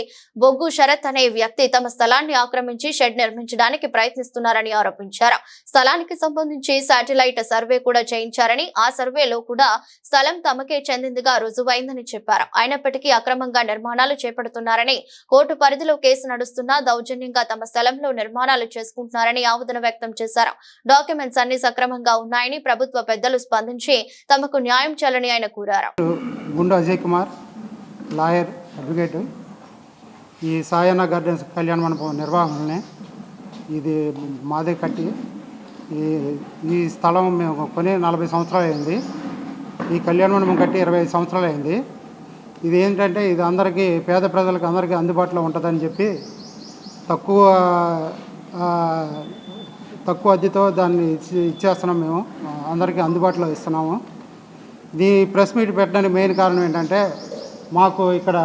బొగ్గు శరత్ అనే వ్యక్తి తమ స్థలాన్ని ఆక్రమించి షెడ్ నిర్మించడానికి ప్రయత్నిస్తున్నారని ఆరోపించారు. స్థలానికి సంబంధించి శాటిలైట్ సర్వే కూడా చేయించారని, ఆ సర్వేలో కూడా స్థలం తమకే చెందిందిగా రుజువైందని చెప్పారు. అయినప్పటికీ అక్రమంగా నిర్మాణాలు చేపడుతున్నారని, కోర్టు పరిధిలో కేసు నడుస్తున్నా దౌర్జన్యంగా తమ స్థలంలో నిర్మాణాలు చేసుకుంటున్నారని ఆవేదన వ్యక్తం చేశారు. డాక్యుమెంట్స్ అన్ని సక్రమంగా ఉన్నాయని ప్రభుత్వ పెద్దలు స్పందించి తమకు న్యాయం చేయాలని ఆయన కోరారు. గుండు అజయ్ కుమార్, లాయర్, అడ్వకేట్. ఈ సాయన గార్డెన్స్ కళ్యాణ మండపం నిర్వహణనే ఇది మాదే కట్టి ఈ స్థలం మేము కొని 40 సంవత్సరాలు అయింది. ఈ కళ్యాణ మండపం కట్టి 25 సంవత్సరాలు అయింది. ఇది ఏంటంటే ఇది అందరికీ పేద ప్రజలకు అందరికీ అందుబాటులో ఉంటుందని చెప్పి తక్కువ అద్దెతో దాన్ని ఇచ్చేస్తున్నాం. మేము అందరికీ అందుబాటులో ఇస్తున్నాము. ఈ ప్రెస్ మీట్ పెట్టడానికి మెయిన్ కారణం ఏంటంటే మాకు ఇక్కడ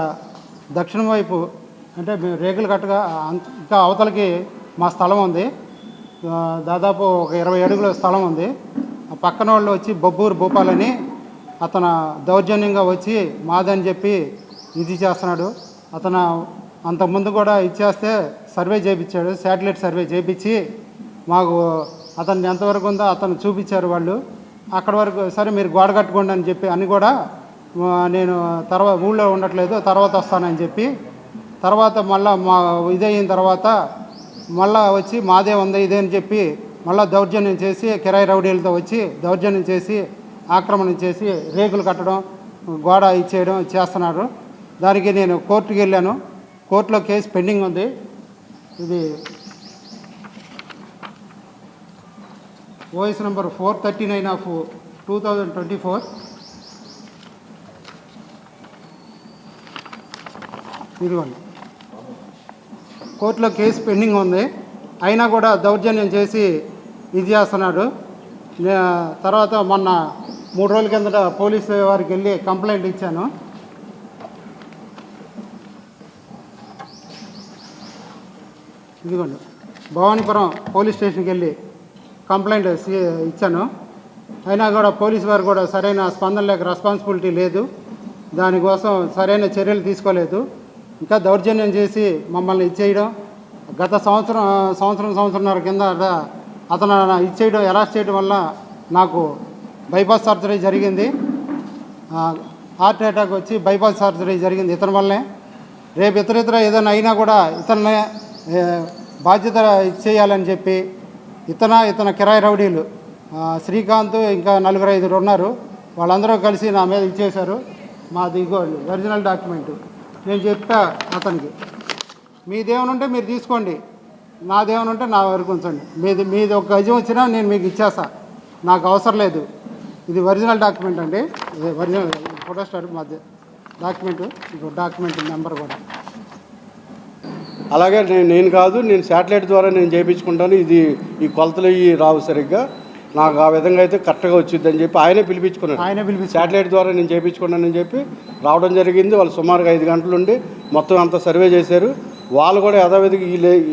దక్షిణం వైపు అంటే మేము రేకులు కట్టగా ఇంకా అవతలకి మా స్థలం ఉంది. దాదాపు ఒక 20 అడుగుల స్థలం ఉంది. ఆ పక్కన వాళ్ళు వచ్చి బొబ్బూరు భూపాలని అతను దౌర్జన్యంగా వచ్చి మాదని చెప్పి ఇది చేస్తున్నాడు. అతను అంతకుముందు కూడా ఇచ్చేస్తే సర్వే చేయించాడు, శాటిలైట్ సర్వే చేయించి మాకు అతను ఎంతవరకు ఉందో అతను చూపించారు వాళ్ళు. అక్కడి వరకు సరే మీరు గోడ కట్టుకోండి అని చెప్పి అని కూడా నేను తర్వాత ఊళ్ళో ఉండట్లేదు తర్వాత వస్తానని చెప్పి తర్వాత మళ్ళీ మా ఇదయిన తర్వాత మళ్ళీ వచ్చి మాదే ఉంది ఇదే అని చెప్పి మళ్ళీ దౌర్జన్యం చేసి కిరాయి రౌడీలతో వచ్చి దౌర్జన్యం చేసి ఆక్రమణ చేసి రేకులు కట్టడం, గోడ ఇచ్చేయడం చేస్తున్నారు. దానికి నేను కోర్టుకి వెళ్ళాను. కోర్టులో కేసు పెండింగ్ ఉంది. ఇది ఓఎస్ నెంబర్ 439/2024. ఇదిగోండి, కోర్టులో కేసు పెండింగ్ ఉంది. అయినా కూడా దౌర్జన్యం చేసి ఇది చేస్తున్నాడు. తర్వాత మొన్న 3 రోజుల కిందట పోలీసు వారికి వెళ్ళి కంప్లైంట్ ఇచ్చాను. ఇదిగోండి, భవానీపురం పోలీస్ స్టేషన్కి వెళ్ళి కంప్లైంట్ ఇచ్చాను. అయినా కూడా పోలీసు వారు కూడా సరైన స్పందన లేక రెస్పాన్సిబిలిటీ లేదు, దానికోసం సరైన చర్యలు తీసుకోలేదు. ఇంకా దౌర్జన్యం చేసి మమ్మల్ని ఇచ్చేయడం. గత సంవత్సరంన్నర కింద అతను ఇచ్చేయడం అరెస్ట్ చేయడం వల్ల నాకు బైపాస్ సర్జరీ జరిగింది. హార్ట్ అటాక్ వచ్చి బైపాస్ సర్జరీ జరిగింది ఇతని వల్లనే. రేపు ఇతర ఏదైనా అయినా కూడా ఇతన్నే బాధ్యత చేయాలని చెప్పి ఇతన కిరాయి రౌడీలు శ్రీకాంత్ ఇంకా 4-5 ఉన్నారు. వాళ్ళందరూ కలిసి నా మీద ఇచ్చేశారు. మాది ఇగోండి ఒరిజినల్ డాక్యుమెంటు. నేను చెప్పా అతనికి, మీదేమనుంటే మీరు తీసుకోండి, నాదేమనుంటే నా వరకు ఉంచండి. మీది ఒక గజం వచ్చినా నేను మీకు ఇచ్చేస్తా, నాకు అవసరం లేదు. ఇది ఒరిజినల్ డాక్యుమెంట్ అండి, ఇది ఒరిజినల్ ఫోటోస్టాట్ మధ్య డాక్యుమెంటు, ఇంకో డాక్యుమెంట్ నెంబర్ కూడా. అలాగే నేను శాటిలైట్ ద్వారా నేను చేయించుకుంటాను. ఈ కొలతలు రావు సరిగ్గా, నాకు ఆ విధంగా అయితే కరెక్ట్గా వచ్చిందని చెప్పి ఆయనే పిలిపించుకున్నాను. శాటిలైట్ ద్వారా నేను చేయించుకున్నానని చెప్పి రావడం జరిగింది. వాళ్ళు సుమారుగా 5 గంటల నుండి మొత్తం అంతా సర్వే చేశారు. వాళ్ళు కూడా యథావిధిగా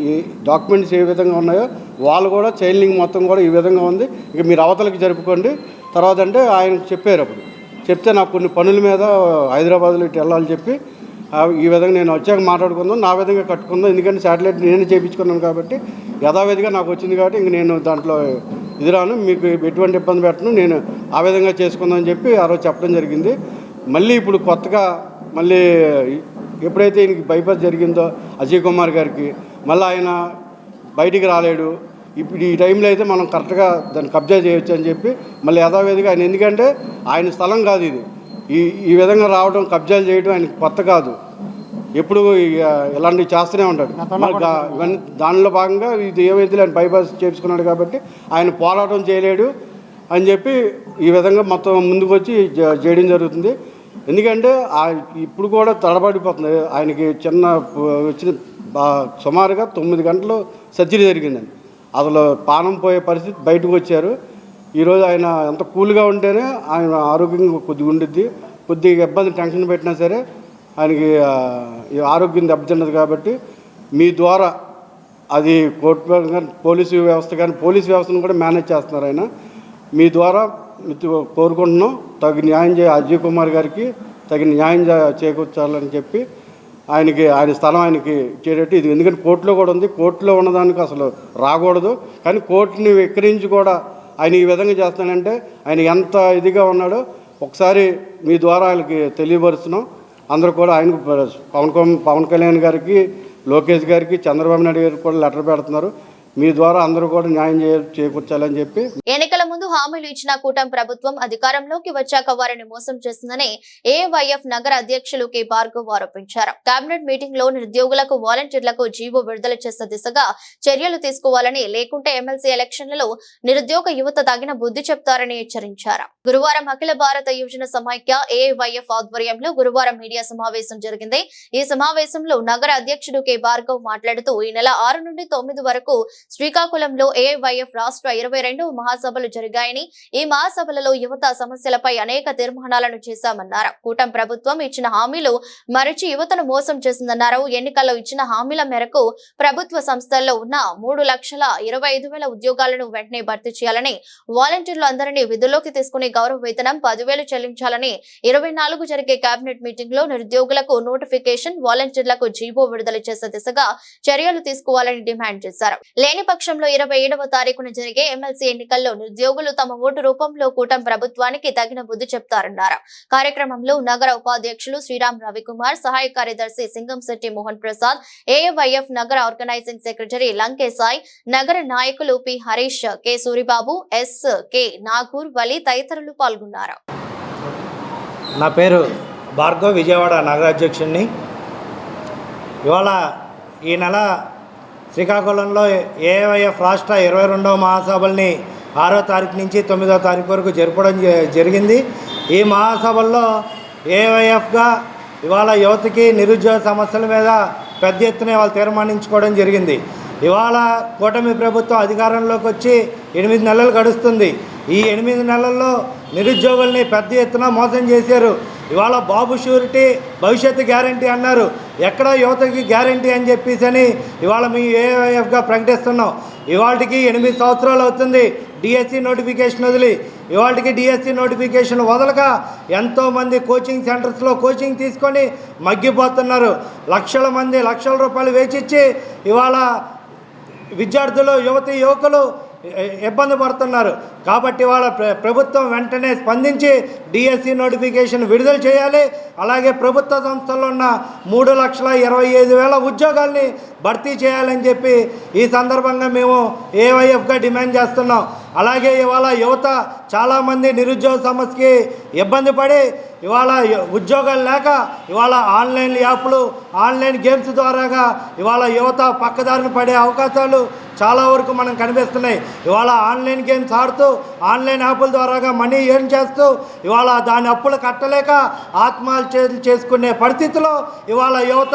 ఈ డాక్యుమెంట్స్ ఏ విధంగా ఉన్నాయో వాళ్ళు కూడా చైన్ లింక్ మొత్తం కూడా ఈ విధంగా ఉంది. ఇక మీరు అవతలకి జరుపుకోండి. తర్వాత అంటే ఆయన చెప్పారు. అప్పుడు చెప్తే నాకు కొన్ని పనుల మీద హైదరాబాద్లో ఇటు వెళ్ళాలని చెప్పి ఈ విధంగా నేను వచ్చాక మాట్లాడుకుందాం, నా విధంగా కట్టుకుందాం. ఎందుకంటే శాటిలైట్ నేను చేయించుకున్నాను కాబట్టి యథావిధిగా నాకు వచ్చింది కాబట్టి ఇంక నేను దాంట్లో ఇది రాను, మీకు ఎటువంటి ఇబ్బంది పెట్టను, నేను ఆ విధంగా చేసుకుందాం అని చెప్పి ఆ రోజు చెప్పడం జరిగింది. మళ్ళీ ఇప్పుడు కొత్తగా మళ్ళీ ఎప్పుడైతే ఈయనకి బైపాస్ జరిగిందో అజయ్ కుమార్ గారికి, మళ్ళీ ఆయన బయటికి రాలేడు. ఇప్పుడు ఈ టైంలో అయితే మనం కరెక్ట్గా దాన్ని కబ్జా చేయొచ్చు అని చెప్పి మళ్ళీ యథావిధిగా ఆయన, ఎందుకంటే ఆయన స్థలం కాదు ఇది, ఈ విధంగా రావడం కబ్జాలు చేయడం ఆయనకి కొత్త కాదు, ఎప్పుడు ఇలాంటివి చేస్తూనే ఉంటాడు. ఇవన్నీ దానిలో భాగంగా ఇది ఏమైతే ఆయన బైపాస్ చేయించుకున్నాడు కాబట్టి ఆయన పోరాటం చేయలేడు అని చెప్పి ఈ విధంగా మొత్తం ముందుకు వచ్చి చేయడం జరుగుతుంది. ఎందుకంటే ఇప్పుడు కూడా తడబడిపోతుంది. ఆయనకి వచ్చిన సుమారుగా 9 గంటలు సర్జరీ జరిగిందండి. అసలు పానం పోయే పరిస్థితి, బయటకు వచ్చారు. ఈరోజు ఆయన ఎంత కూల్గా ఉంటేనే ఆయన ఆరోగ్యంగా కొద్దిగా ఉండిద్ది. కొద్దిగా ఇబ్బంది టెన్షన్ పెట్టినా సరే ఆయనకి ఆరోగ్యం దెబ్బతిన్నది. కాబట్టి మీ ద్వారా అది కోర్టు కానీ పోలీసు వ్యవస్థ కానీ పోలీసు వ్యవస్థను కూడా మేనేజ్ చేస్తున్నారు ఆయన. మీ ద్వారా కోరుకుంటున్నాం తగిన న్యాయం అజయ్ కుమార్ గారికి తగిన న్యాయం చేకూర్చాలని చెప్పి ఆయన స్థలం ఆయనకి ఇచ్చేటట్టు ఇది. ఎందుకంటే కోర్టులో కూడా ఉంది, కోర్టులో ఉన్నదానికి అసలు రాకూడదు. కానీ కోర్టుని విక్రయించి కూడా ఆయన ఈ విధంగా చేస్తానంటే ఆయన ఎంత ఇదిగా ఉన్నాడో ఒకసారి మీ ద్వారా ఆయనకి తెలియపరుస్తున్నాం. అందరూ కూడా ఆయనకు పవన్ కళ్యాణ్ గారికి, లోకేష్ గారికి, చంద్రబాబు నాయుడు గారికి కూడా లెటర్ పెడుతున్నారు. మీ ద్వారా అందరూ కూడా న్యాయం చేకూర్చాలని చెప్పి. ఎన్నికల ముందు హామీలు ఇచ్చిన కూటమి ప్రభుత్వం అధికారంలోకి వచ్చాక వారిని మోసం చేసిందని ఏఐవైఎఫ్ నగర అధ్యక్షులు కె భార్గవ్ ఆరోపించారు. కేబినెట్ మీటింగ్ లో నిరుద్యోగులకు, వాలంటీర్లకు జీవో విడుదల చేసే దిశగా చర్యలు తీసుకోవాలని, లేకుంటే ఎమ్మెల్సీ ఎలక్షన్లలో నిరుద్యోగ యువత తగిన బుద్ధి చెప్తారని హెచ్చరించారు. గురువారం అఖిల భారత యువజన సమైక్య ఏఐవైఎఫ్ ఆధ్వర్యంలో గురువారం మీడియా సమావేశం జరిగింది. ఈ సమావేశంలో నగర అధ్యక్షుడు కె భార్గవ్ మాట్లాడుతూ ఈ నెల 6 నుండి 9 వరకు శ్రీకాకుళంలో ఏఐవైఎఫ్ రాష్ట్ర 22వ మహాసభలు జరిగాయని, ఈ మహాసభలలో యువత సమస్యలపై అనేక తీర్మానాలను చేశామన్నారు. కూటమి ప్రభుత్వం ఇచ్చిన హామీలు మరచి యువతను మోసం చేసిందన్నారు. ఎన్నికల్లో ఇచ్చిన హామీల మేరకు ప్రభుత్వ సంస్థల్లో ఉన్న 3,25,000 ఉద్యోగాలను వెంటనే భర్తీ చేయాలని, వాలంటీర్లు అందరినీ విధుల్లోకి తీసుకుని గౌరవ వేతనం 10,000 చెల్లించాలని, 24 జరిగే కేబినెట్ మీటింగ్ లో నిరుద్యోగులకు నోటిఫికేషన్, వాలంటీర్లకు జీవో విడుదల చేసే దిశగా చర్యలు తీసుకోవాలని డిమాండ్ చేశారు. లేని పక్షంలో 27వ తారీఖున జరిగే ఎమ్మెల్సీ ఎన్నికల్లో నిరుద్యోగులు తమ ఓటు రూపంలో కూటమి ప్రభుత్వానికి తగిన బుద్ధి చెప్తారన్నారు. కార్యక్రమంలో నగర ఉపాధ్యక్షులు శ్రీరామ్ రవికుమార్, సహాయ కార్యదర్శి సింగంశెట్టి మోహన్ ప్రసాద్, ఏఐవైఎఫ్ నగర ఆర్గనైజింగ్ సెక్రటరీ లంకే సాయి, నగర నాయకులు P Harish, K Suribabu, S K Nagur, Vali తదితరులు పాల్గొన్నారు. నా పేరు భార్గవ్, విజయవాడ నగర అధ్యక్షుడిని. ఇవాళ ఈ నెల శ్రీకాకుళంలో ఏఐవైఎఫ్ రాష్ట్ర 22వ మహాసభల్ని 6వ తారీఖు నుంచి 9వ తారీఖు వరకు జరపడం జరిగింది. ఈ మహాసభల్లో ఏఐవైఎఫ్గా ఇవాళ యువతకి నిరుద్యోగ సమస్యల మీద పెద్ద ఎత్తున వాళ్ళు తీర్మానించుకోవడం జరిగింది. ఇవాళ కూటమి ప్రభుత్వం అధికారంలోకి వచ్చి 8 నెలలు గడుస్తుంది. ఈ 8 నెలల్లో నిరుద్యోగుల్ని పెద్ద ఎత్తున మోసం చేశారు. ఇవాళ బాబు షూరిటీ, భవిష్యత్తు గ్యారంటీ అన్నారు. ఎక్కడ యువతకి గ్యారంటీ అని చెప్పేసి ఇవాళ మీ ఏఐవైఎఫ్గా ప్రకటిస్తున్నాం. ఇవాళకి 8 సంవత్సరాలు అవుతుంది డిఎస్సి నోటిఫికేషన్ వదిలి. ఇవాళకి డిఎస్సి నోటిఫికేషన్ వదలక ఎంతోమంది కోచింగ్ సెంటర్స్లో కోచింగ్ తీసుకొని మగ్గిపోతున్నారు. లక్షల మంది లక్షల రూపాయలు వేచిచ్చి ఇవాళ విద్యార్థులు, యువకులు ఇబ్బంది పడుతున్నారు. కాబట్టి వాళ్ళ ప్రభుత్వం వెంటనే స్పందించి డిఎస్సి నోటిఫికేషన్ విడుదల చేయాలి. అలాగే ప్రభుత్వ సంస్థల్లో ఉన్న 3,25,000 ఉద్యోగాల్ని భర్తీ చేయాలని చెప్పి ఈ సందర్భంగా మేము ఏఐవైఎఫ్గా డిమాండ్ చేస్తున్నాం. అలాగే ఇవాళ యువత చాలామంది నిరుద్యోగ సమస్యకి ఇబ్బంది పడి ఇవాళ ఉద్యోగాలు లేక ఇవాళ ఆన్లైన్ యాప్లు, ఆన్లైన్ గేమ్స్ ద్వారాగా ఇవాళ యువత పక్కదారిన పడే అవకాశాలు చాలా వరకు మనం కనిపిస్తున్నాయి. ఇవాళ ఆన్లైన్ గేమ్స్ ఆడుతూ, ఆన్లైన్ యాప్ల ద్వారాగా మనీ ఎర్న్ చేస్తూ ఇవాళ దాని అప్పులు కట్టలేక ఆత్మహత్యలు చేసుకునే పరిస్థితిలో ఇవాళ యువత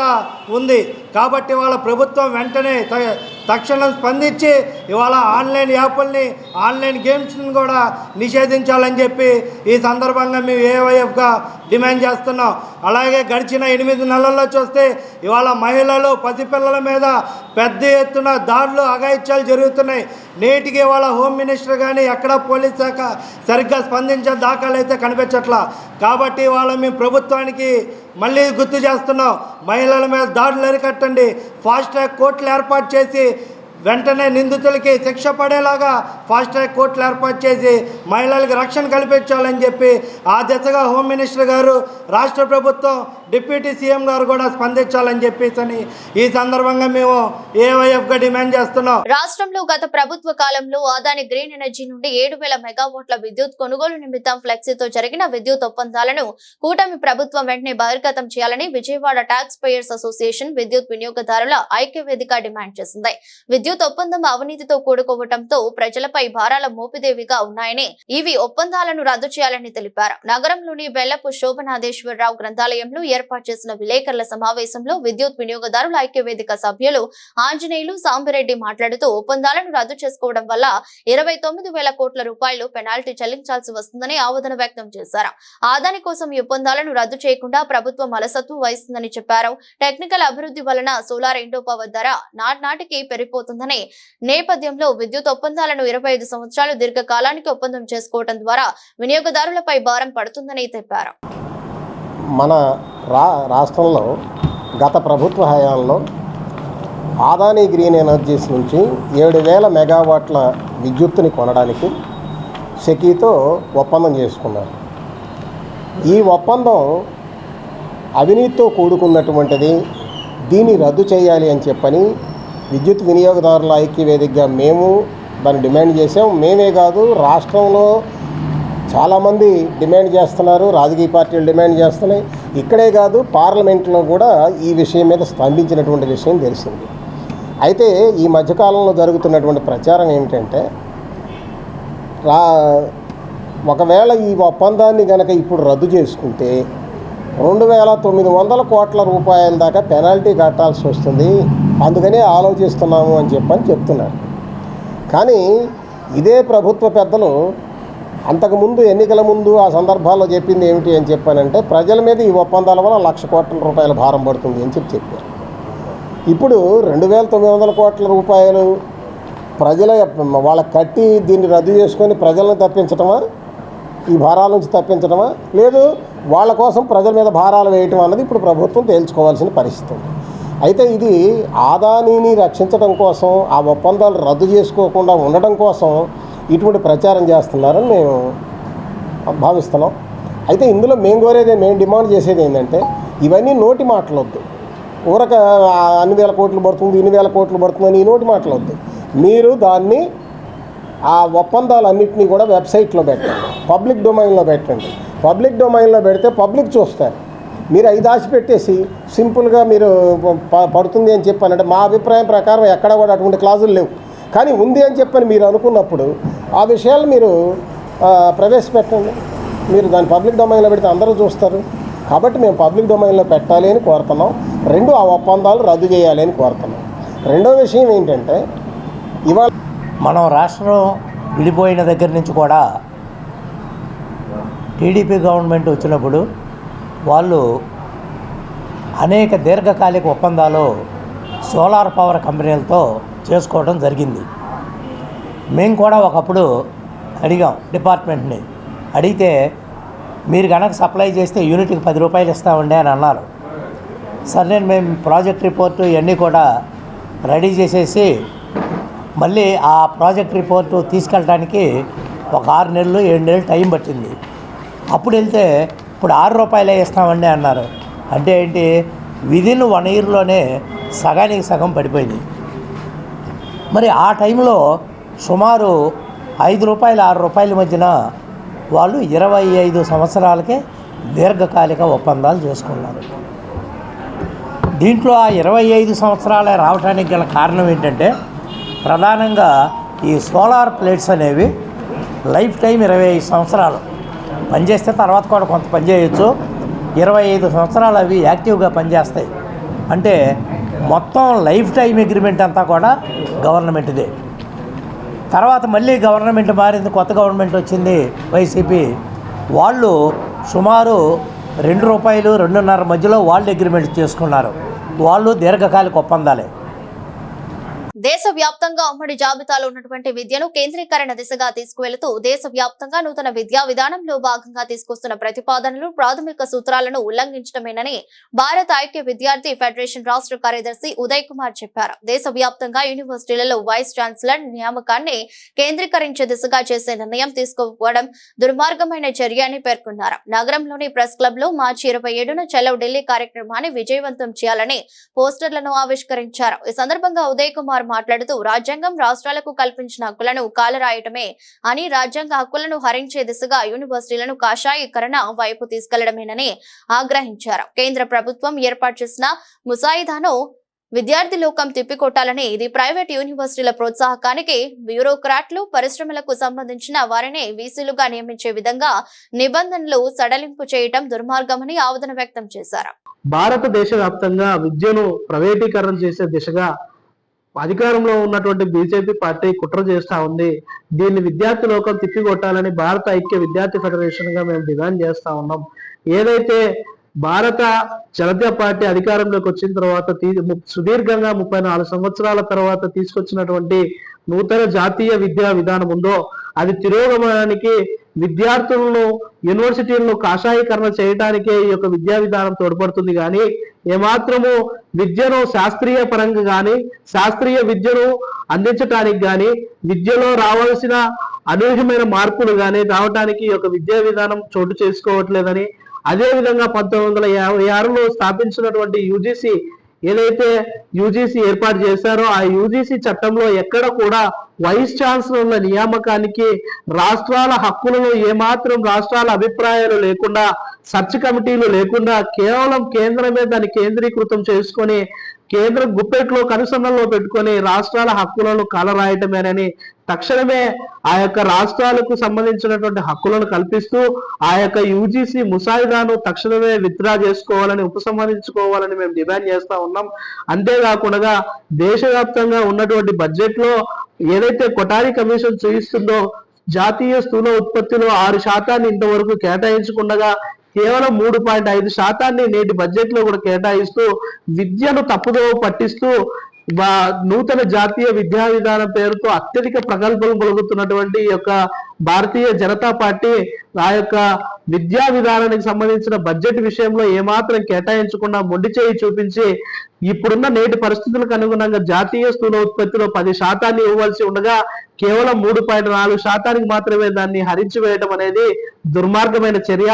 ఉంది. కాబట్టి ఇవాళ ప్రభుత్వం వెంటనే తక్షణం స్పందించి ఇవాళ ఆన్లైన్ యాప్ల్ని, ఆన్లైన్ గేమ్స్ని కూడా నిషేధించాలని చెప్పి ఈ సందర్భంగా మేము ఏఐవైఎఫ్గా డిమాండ్ చేస్తున్నాం. అలాగే గడిచిన 8 నెలల్లో చూస్తే ఇవాళ మహిళలు, పసిపిల్లల మీద పెద్ద ఎత్తున దాడులు, అఘాయిత్యాలు జరుగుతున్నాయి. నేటికి ఇవాళ హోమ్ మినిస్టర్ కానీ ఎక్కడ పోలీస్ శాఖ సరిగ్గా స్పందించే దాఖలు అయితే కనిపించట్లా. కాబట్టి ఇవాళ మేము ప్రభుత్వానికి మళ్ళీ గుర్తు చేస్తున్నాం, మహిళల మీద దాడులు అరికట్టండి, ఫాస్ట్ ట్రాక్ కోర్టులు ఏర్పాటు చేసి వెంటనే నిందితులకి శిక్ష పడేలాగా ఫాస్ట్ ట్రాక్ కోర్టులు ఏర్పాటు చేసి మహిళలకు రక్షణ కల్పించాలని చెప్పి ఆ దిశగా హోమ్ మినిస్టర్ గారు, రాష్ట్ర ప్రభుత్వం, డిప్యూటీ సీఎం గారు కూడా స్పందించాలని చెప్పేసి ఈ సందర్భంగా మేము ఏఐవైఎఫ్గా డిమాండ్ చేస్తున్నాం. రాష్ట్రంలో గత ప్రభుత్వ కాలంలో అదాని గ్రీన్ ఎనర్జీ నుండి 7,000 మెగావాట్ల విద్యుత్ కొనుగోలు నిమిత్తం ఫ్లెక్సీతో జరిగిన విద్యుత్ ఒప్పందాలను కూటమి ప్రభుత్వం వెంటనే బహిర్గతం చేయాలని విజయవాడ ట్యాక్స్ పేయర్స్ అసోసియేషన్, విద్యుత్ వినియోగదారుల ఐక్య వేదిక డిమాండ్ చేసింది. విద్యుత్ విద్యుత్ ఒప్పందం అవినీతితో కూడుకోవటంతో ప్రజలపై భారాల మోపిదేవిగా ఉన్నాయని ఇవి ఒప్పందాలను రద్దు చేయాలని తెలిపారు. నగరంలోని బెల్లపు శోభనాథేశ్వరరావు గ్రంథాలయంలో ఏర్పాటు చేసిన విలేకరుల సమావేశంలో విద్యుత్ వినియోగదారుల ఐక్యవేదిక సభ్యులు ఆంజనేయులు సాంబిరెడ్డి మాట్లాడుతూ ఒప్పందాలను రద్దు చేసుకోవడం వల్ల 29,000 కోట్ల రూపాయలు పెనాల్టీ చెల్లించాల్సి వస్తుందని ఆవేదన వ్యక్తం చేశారు. ఆదాని కోసం ఈ ఒప్పందాలను రద్దు చేయకుండా ప్రభుత్వం అలసత్వం వహిస్తుందని చెప్పారు. టెక్నికల్ అభివృద్ధి వలన సోలార్ ఇండో పవర్ ధర నాటికి పెరిగిపోతుందని నేపథ్యంలో విద్యుత్ ఒప్పందాలను 25 సంవత్సరాలు దీర్ఘకాలానికి ఒప్పందం చేసుకోవడం ద్వారా వినియోగదారులపై భారం పడుతుందని తెలిపారు. మన రాష్ట్రంలో గత ప్రభుత్వ హయాంలో ఆదాని గ్రీన్ ఎనర్జీస్ నుంచి 7,000 మెగావాట్ల విద్యుత్తుని కొనడానికి సెకీతో ఒప్పందం చేసుకున్నారు. ఈ ఒప్పందం అవినీతితో కూడుకున్నటువంటిది. దీన్ని రద్దు చేయాలి అని చెప్పని విద్యుత్ వినియోగదారుల ఐక్యవేదికగా మేము దాన్ని డిమాండ్ చేసాం. మేమే కాదు, రాష్ట్రంలో చాలామంది డిమాండ్ చేస్తున్నారు, రాజకీయ పార్టీలు డిమాండ్ చేస్తున్నాయి. ఇక్కడే కాదు, పార్లమెంట్లో కూడా ఈ విషయం మీద స్పందించినటువంటి విషయం తెలిసింది. అయితే ఈ మధ్యకాలంలో జరుగుతున్నటువంటి ప్రచారం ఏమిటంటే, ఒకవేళ ఈ ఒప్పందాన్ని కనుక ఇప్పుడు రద్దు చేసుకుంటే 2,900 కోట్ల రూపాయల దాకా పెనాల్టీ కట్టాల్సి వస్తుంది, అందుకనే ఆలోచిస్తున్నాము అని చెప్తున్నారు. కానీ ఇదే ప్రభుత్వ పెద్దలు అంతకుముందు ఎన్నికల ముందు ఆ సందర్భాల్లో చెప్పింది ఏమిటి అని చెప్పానంటే, ప్రజల మీద ఈ ఒప్పందాల వల్ల 1,00,000 కోట్ల రూపాయల భారం పడుతుంది అని చెప్పారు. ఇప్పుడు 2,900 కోట్ల రూపాయలు ప్రజల వాళ్ళకి కట్టి దీన్ని రద్దు చేసుకొని ప్రజలను తప్పించటమా, ఈ భారాల నుంచి తప్పించడమా, లేదు వాళ్ళ కోసం ప్రజల మీద భారాలు వేయటం అన్నది ఇప్పుడు ప్రభుత్వం తేల్చుకోవాల్సిన పరిస్థితి ఉంది. అయితే ఇది ఆదానీని రక్షించడం కోసం, ఆ ఒప్పందాలు రద్దు చేసుకోకుండా ఉండడం కోసం ఇటువంటి ప్రచారం చేస్తున్నారని మేము భావిస్తున్నాం. అయితే ఇందులో మేము డిమాండ్ చేసేది ఏంటంటే, ఇవన్నీ నోటి మాటలొద్దు. ఊరక అన్ని వేల కోట్లు పడుతుంది, ఇన్ని వేల కోట్లు పడుతుందని ఈ నోటి మాటలొద్దు. మీరు దాన్ని ఆ ఒప్పందాలన్నింటినీ కూడా వెబ్సైట్లో పెట్టండి, పబ్లిక్ డొమైన్లో పెట్టండి. పబ్లిక్ డొమైన్లో పెడితే పబ్లిక్ చూస్తారు. మీరు అవి దాచిపెట్టేసి సింపుల్గా మీరు పడుతుంది అని చెప్పానంటే, మా అభిప్రాయం ప్రకారం ఎక్కడ కూడా అటువంటి క్లాజులు లేవు. కానీ ఉంది అని చెప్పని మీరు అనుకున్నప్పుడు ఆ విషయాలు మీరు ప్రవేశపెట్టండి. మీరు దాన్ని పబ్లిక్ డొమైన్లో పెడితే అందరూ చూస్తారు. కాబట్టి మేము పబ్లిక్ డొమైన్లో పెట్టాలి అని కోరుతున్నాం. ఆ ఒప్పందాలు రద్దు చేయాలి అని కోరుతున్నాం. రెండో విషయం ఏంటంటే, ఇవాళ మనం రాష్ట్రం విడిపోయిన దగ్గర నుంచి కూడా టీడీపీ గవర్నమెంట్ వచ్చినప్పుడు వాళ్ళు అనేక దీర్ఘకాలిక ఒప్పందాలు సోలార్ పవర్ కంపెనీలతో చేసుకోవడం జరిగింది. మేము కూడా ఒకప్పుడు అడిగాం, డిపార్ట్మెంట్ని అడిగితే మీరు కనుక సప్లై చేస్తే యూనిట్కి 10 రూపాయలు ఇస్తామండి అని అన్నారు. సరే, మేము ప్రాజెక్ట్ రిపోర్టు ఇవన్నీ కూడా రెడీ చేసేసి మళ్ళీ ఆ ప్రాజెక్ట్ రిపోర్టు తీసుకెళ్ళడానికి ఒక 6 నెలలు 7 నెలలు టైం పట్టింది. అప్పుడు వెళ్తే ఇప్పుడు 6 రూపాయలే ఇస్తామండి అన్నారు. అంటే ఏంటి, విదిన్ 1 ఇయర్లోనే సగానికి సగం పడిపోయింది. మరి ఆ టైంలో సుమారు 5 రూపాయలు 6 రూపాయల మధ్యన వాళ్ళు 25 సంవత్సరాలకే దీర్ఘకాలిక ఒప్పందాలు చేసుకున్నారు. దీంట్లో ఆ 25 సంవత్సరాలే రావడానికి గల కారణం ఏంటంటే, ప్రధానంగా ఈ సోలార్ ప్లేట్స్ అనేవి లైఫ్ టైం 25 సంవత్సరాలు పనిచేస్తే తర్వాత కూడా కొంత పనిచేయచ్చు. 25 సంవత్సరాలు అవి యాక్టివ్గా పనిచేస్తాయి. అంటే మొత్తం లైఫ్ టైం అగ్రిమెంట్ అంతా కూడా గవర్నమెంట్దే. తర్వాత మళ్ళీ గవర్నమెంట్ మారింది, కొత్త గవర్నమెంట్ వచ్చింది వైసీపీ. వాళ్ళు సుమారు 2 రూపాయలు 2.5 మధ్యలో వాళ్ళు అగ్రిమెంట్ చేసుకున్నారు. వాళ్ళు దీర్ఘకాలిక ఒప్పందాలే. దేశవ్యాప్తంగా ఉమ్మడి జాబితాలో ఉన్నటువంటి విద్యను కేంద్రీకరణ దిశగా తీసుకువెళుతూ దేశవ్యాప్తంగా నూతన విద్యా విధానంలో భాగంగా తీసుకొస్తున్న ప్రతిపాదనలు ప్రాథమిక సూత్రాలను ఉల్లంఘించడమేనని భారత ఐక్య విద్యార్థి ఫెడరేషన్ రాష్ట్ర కార్యదర్శి ఉదయ్ కుమార్ చెప్పారు. దేశవ్యాప్తంగా యూనివర్సిటీలలో వైస్ ఛాన్సలర్ నియామకాన్ని కేంద్రీకరించే దిశగా చేసే నిర్ణయం తీసుకోవడం దుర్మార్గమైన చర్య అని పేర్కొన్నారు. నగరంలోని ప్రెస్ క్లబ్ లో మార్చి 27న చలో ఢిల్లీ కార్యక్రమాన్ని విజయవంతం చేయాలని పోస్టర్లను ఆవిష్కరించారు. ఈ సందర్భంగా ఉదయ్ కుమార్ మాట్లాడుతూ రాజ్యాంగం రాష్ట్రాలకు కల్పించిన హక్కులను కాలరాయటమే అని, రాజ్యాంగ హక్కులను హరించే దిశగా యూనివర్సిటీలను కాషాయీకరణ వైపు తీసుకెళ్లడమేనని ఆగ్రహించారు. కేంద్ర ప్రభుత్వం ఏర్పాటు చేసిన ముసాయిదాను విద్యార్థి లోకం తిప్పికొట్టాలని ఇది ప్రైవేట్ యూనివర్సిటీల ప్రోత్సాహకానికి బ్యూరోక్రాట్లు పరిశ్రమలకు సంబంధించిన వారిని వీసీలుగా నియమించే విధంగా నిబంధనలు సడలింపు చేయటం దుర్మార్గమని ఆవేదన వ్యక్తం చేశారు. భారతదేశ వ్యాప్తంగా విద్యను ప్రైవేటీకరణ చేసే దిశగా అధికారంలో ఉన్నటువంటి బీజేపీ పార్టీ కుట్ర చేస్తా ఉంది. దీన్ని విద్యార్థి లోకం తిప్పికొట్టాలని భారత ఐక్య విద్యార్థి ఫెడరేషన్ గా మేము డిమాండ్ చేస్తా ఉన్నాం. ఏదైతే భారత జనతా పార్టీ అధికారంలోకి వచ్చిన తర్వాత సుదీర్ఘంగా 34 సంవత్సరాల తర్వాత తీసుకొచ్చినటువంటి నూతన జాతీయ విద్యా విధానం ఉందో అది తిరోగమనానికి విద్యార్థులను యూనివర్సిటీలను కాషాయీకరణ చేయడానికే ఈ యొక్క విద్యా విధానం తోడ్పడుతుంది. కానీ ఏమాత్రము విద్యను శాస్త్రీయ పరంగా కానీ శాస్త్రీయ విద్యను అందించడానికి కానీ విద్యలో రావాల్సిన అనూహ్యమైన మార్పులు కానీ రావడానికి ఈ యొక్క విద్యా విధానం చోటు చేసుకోవట్లేదని, అదేవిధంగా 1956లో స్థాపించినటువంటి యూజీసీ ఏదైతే యూజీసీ ఏర్పాటు చేశారో ఆ యూజీసీ చట్టంలో ఎక్కడ కూడా వైస్ ఛాన్సలర్ల నియామకానికి రాష్ట్రాల హక్కులను ఏమాత్రం రాష్ట్రాల అభిప్రాయాలు లేకుండా సర్చ్ కమిటీలు లేకుండా కేవలం కేంద్రమే దాన్ని కేంద్రీకృతం చేసుకొని కేంద్ర గుప్పెట్లో కనుసన్నల్లో పెట్టుకొని రాష్ట్రాల హక్కులను కాలరాయటమేనని తక్షణమే ఆ యొక్క రాష్ట్రాలకు సంబంధించినటువంటి హక్కులను కల్పిస్తూ ఆ యొక్క యూజీసీ ముసాయిదాను తక్షణమే విత్డ్రా చేసుకోవాలని ఉపసంహరించుకోవాలని మేము డిమాండ్ చేస్తా ఉన్నాం. అంతేకాకుండా దేశవ్యాప్తంగా ఉన్నటువంటి బడ్జెట్ లో ఏదైతే కొఠారి కమిషన్ చూపిస్తుందో జాతీయ స్థూల ఉత్పత్తిలో 6% ఇంతవరకు కేటాయించకుండా కేవలం 3.5% నేటి బడ్జెట్ లో కూడా కేటాయిస్తూ విద్యను తప్పుదో పట్టిస్తూ నూతన జాతీయ విద్యా విధానం పేరుతో అత్యధిక ప్రగల్భాలు పలుకుతున్నటువంటి యొక్క భారతీయ జనతా పార్టీ ఆ యొక్క విద్యా విధానానికి సంబంధించిన బడ్జెట్ విషయంలో ఏమాత్రం కేటాయించకుండా మొండి చేయి చూపించి ఇప్పుడున్న నేటి పరిస్థితులకు అనుగుణంగా జాతీయ స్థూల ఉత్పత్తిలో 10% ఇవ్వాల్సి ఉండగా కేవలం 3.4% మాత్రమే దాన్ని హరించి వేయడం అనేది దుర్మార్గమైన చర్య.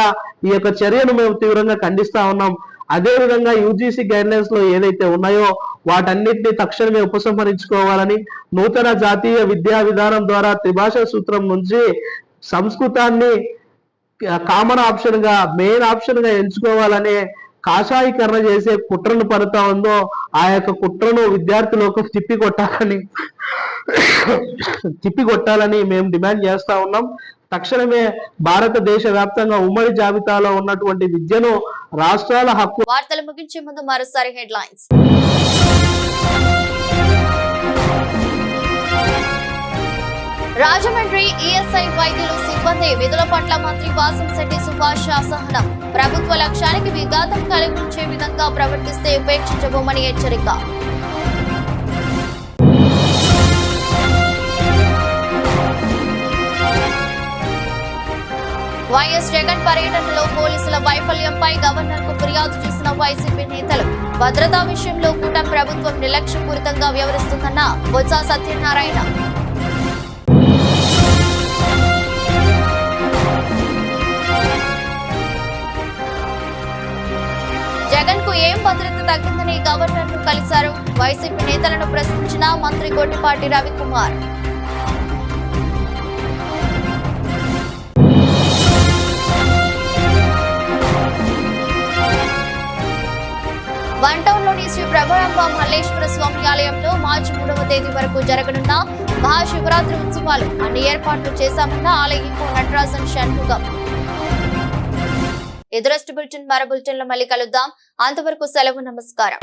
ఈ యొక్క చర్యను మేము తీవ్రంగా ఖండిస్తా ఉన్నాం. అదేవిధంగా యూజీసీ గైడ్లైన్స్ లో ఏదైతే ఉన్నాయో వాటన్నిటిని తక్షణమే ఉపసంహరించుకోవాలని, నూతన జాతీయ విద్యా విధానం ద్వారా త్రిభాషా సూత్రం నుంచి సంస్కృతాన్ని కామన్ ఆప్షన్ గా మెయిన్ ఆప్షన్ గా ఎంచుకోవాలనే కాషాయీకరణ చేసే కుట్రను పడుతా ఉందో ఆ యొక్క కుట్రను విద్యార్థులకు తిప్పికొట్టాలని మేము డిమాండ్ చేస్తా ఉన్నాం. తక్షణమే భారతదేశ వ్యాప్తంగా ఉమ్మడి జాబితాలో ఉన్నటువంటి విద్యను రాష్ట్రాల హక్కు. వార్తలు ముగించే ముందు మరోసారి హెడ్లైన్స్. రాజమండ్రి ఈఎస్ఐ వైద్యులు సిబ్బంది విధుల పట్ల మంత్రి వాసంశెట్టి సుభాష్ అసహనం. ప్రభుత్వ లక్ష్యానికి విఘాతం కలిగించే విధంగా ప్రవర్తిస్తే ఉపేక్షించబోమని హెచ్చరిక. వైఎస్ జగన్ పర్యటనలో పోలీసుల వైఫల్యంపై గవర్నర్ కు ఫిర్యాదు చేసిన వైసీపీ నేతలు. భద్రతా విషయంలో కూటమి ప్రభుత్వం నిర్లక్ష్యపూరితంగా వ్యవహరిస్తుందన్న బొత్స సత్యనారాయణ. జగన్ కు ఏం భద్రత తగ్గిందని గవర్నర్ ను కలిశారు. వైసీపీ నేతలను ప్రశ్నించిన మంత్రి గొట్టిపాటి రవికుమార్. వన్ టౌన్ లోని శ్రీ ప్రభాంబ మల్లేశ్వర స్వామి ఆలయంలో మార్చి 3వ తేదీ వరకు జరగనున్న మహాశివరాత్రి ఉత్సవాలు అన్ని ఏర్పాట్లు చేశామన్న ఆలయ నటరాజన్ షణ్ముగం. ఎదురస్ట్ బులెటిన్ మరో బులెటిన్ లో మళ్ళీ కలుద్దాం. అంతవరకు సెలవు. నమస్కారం.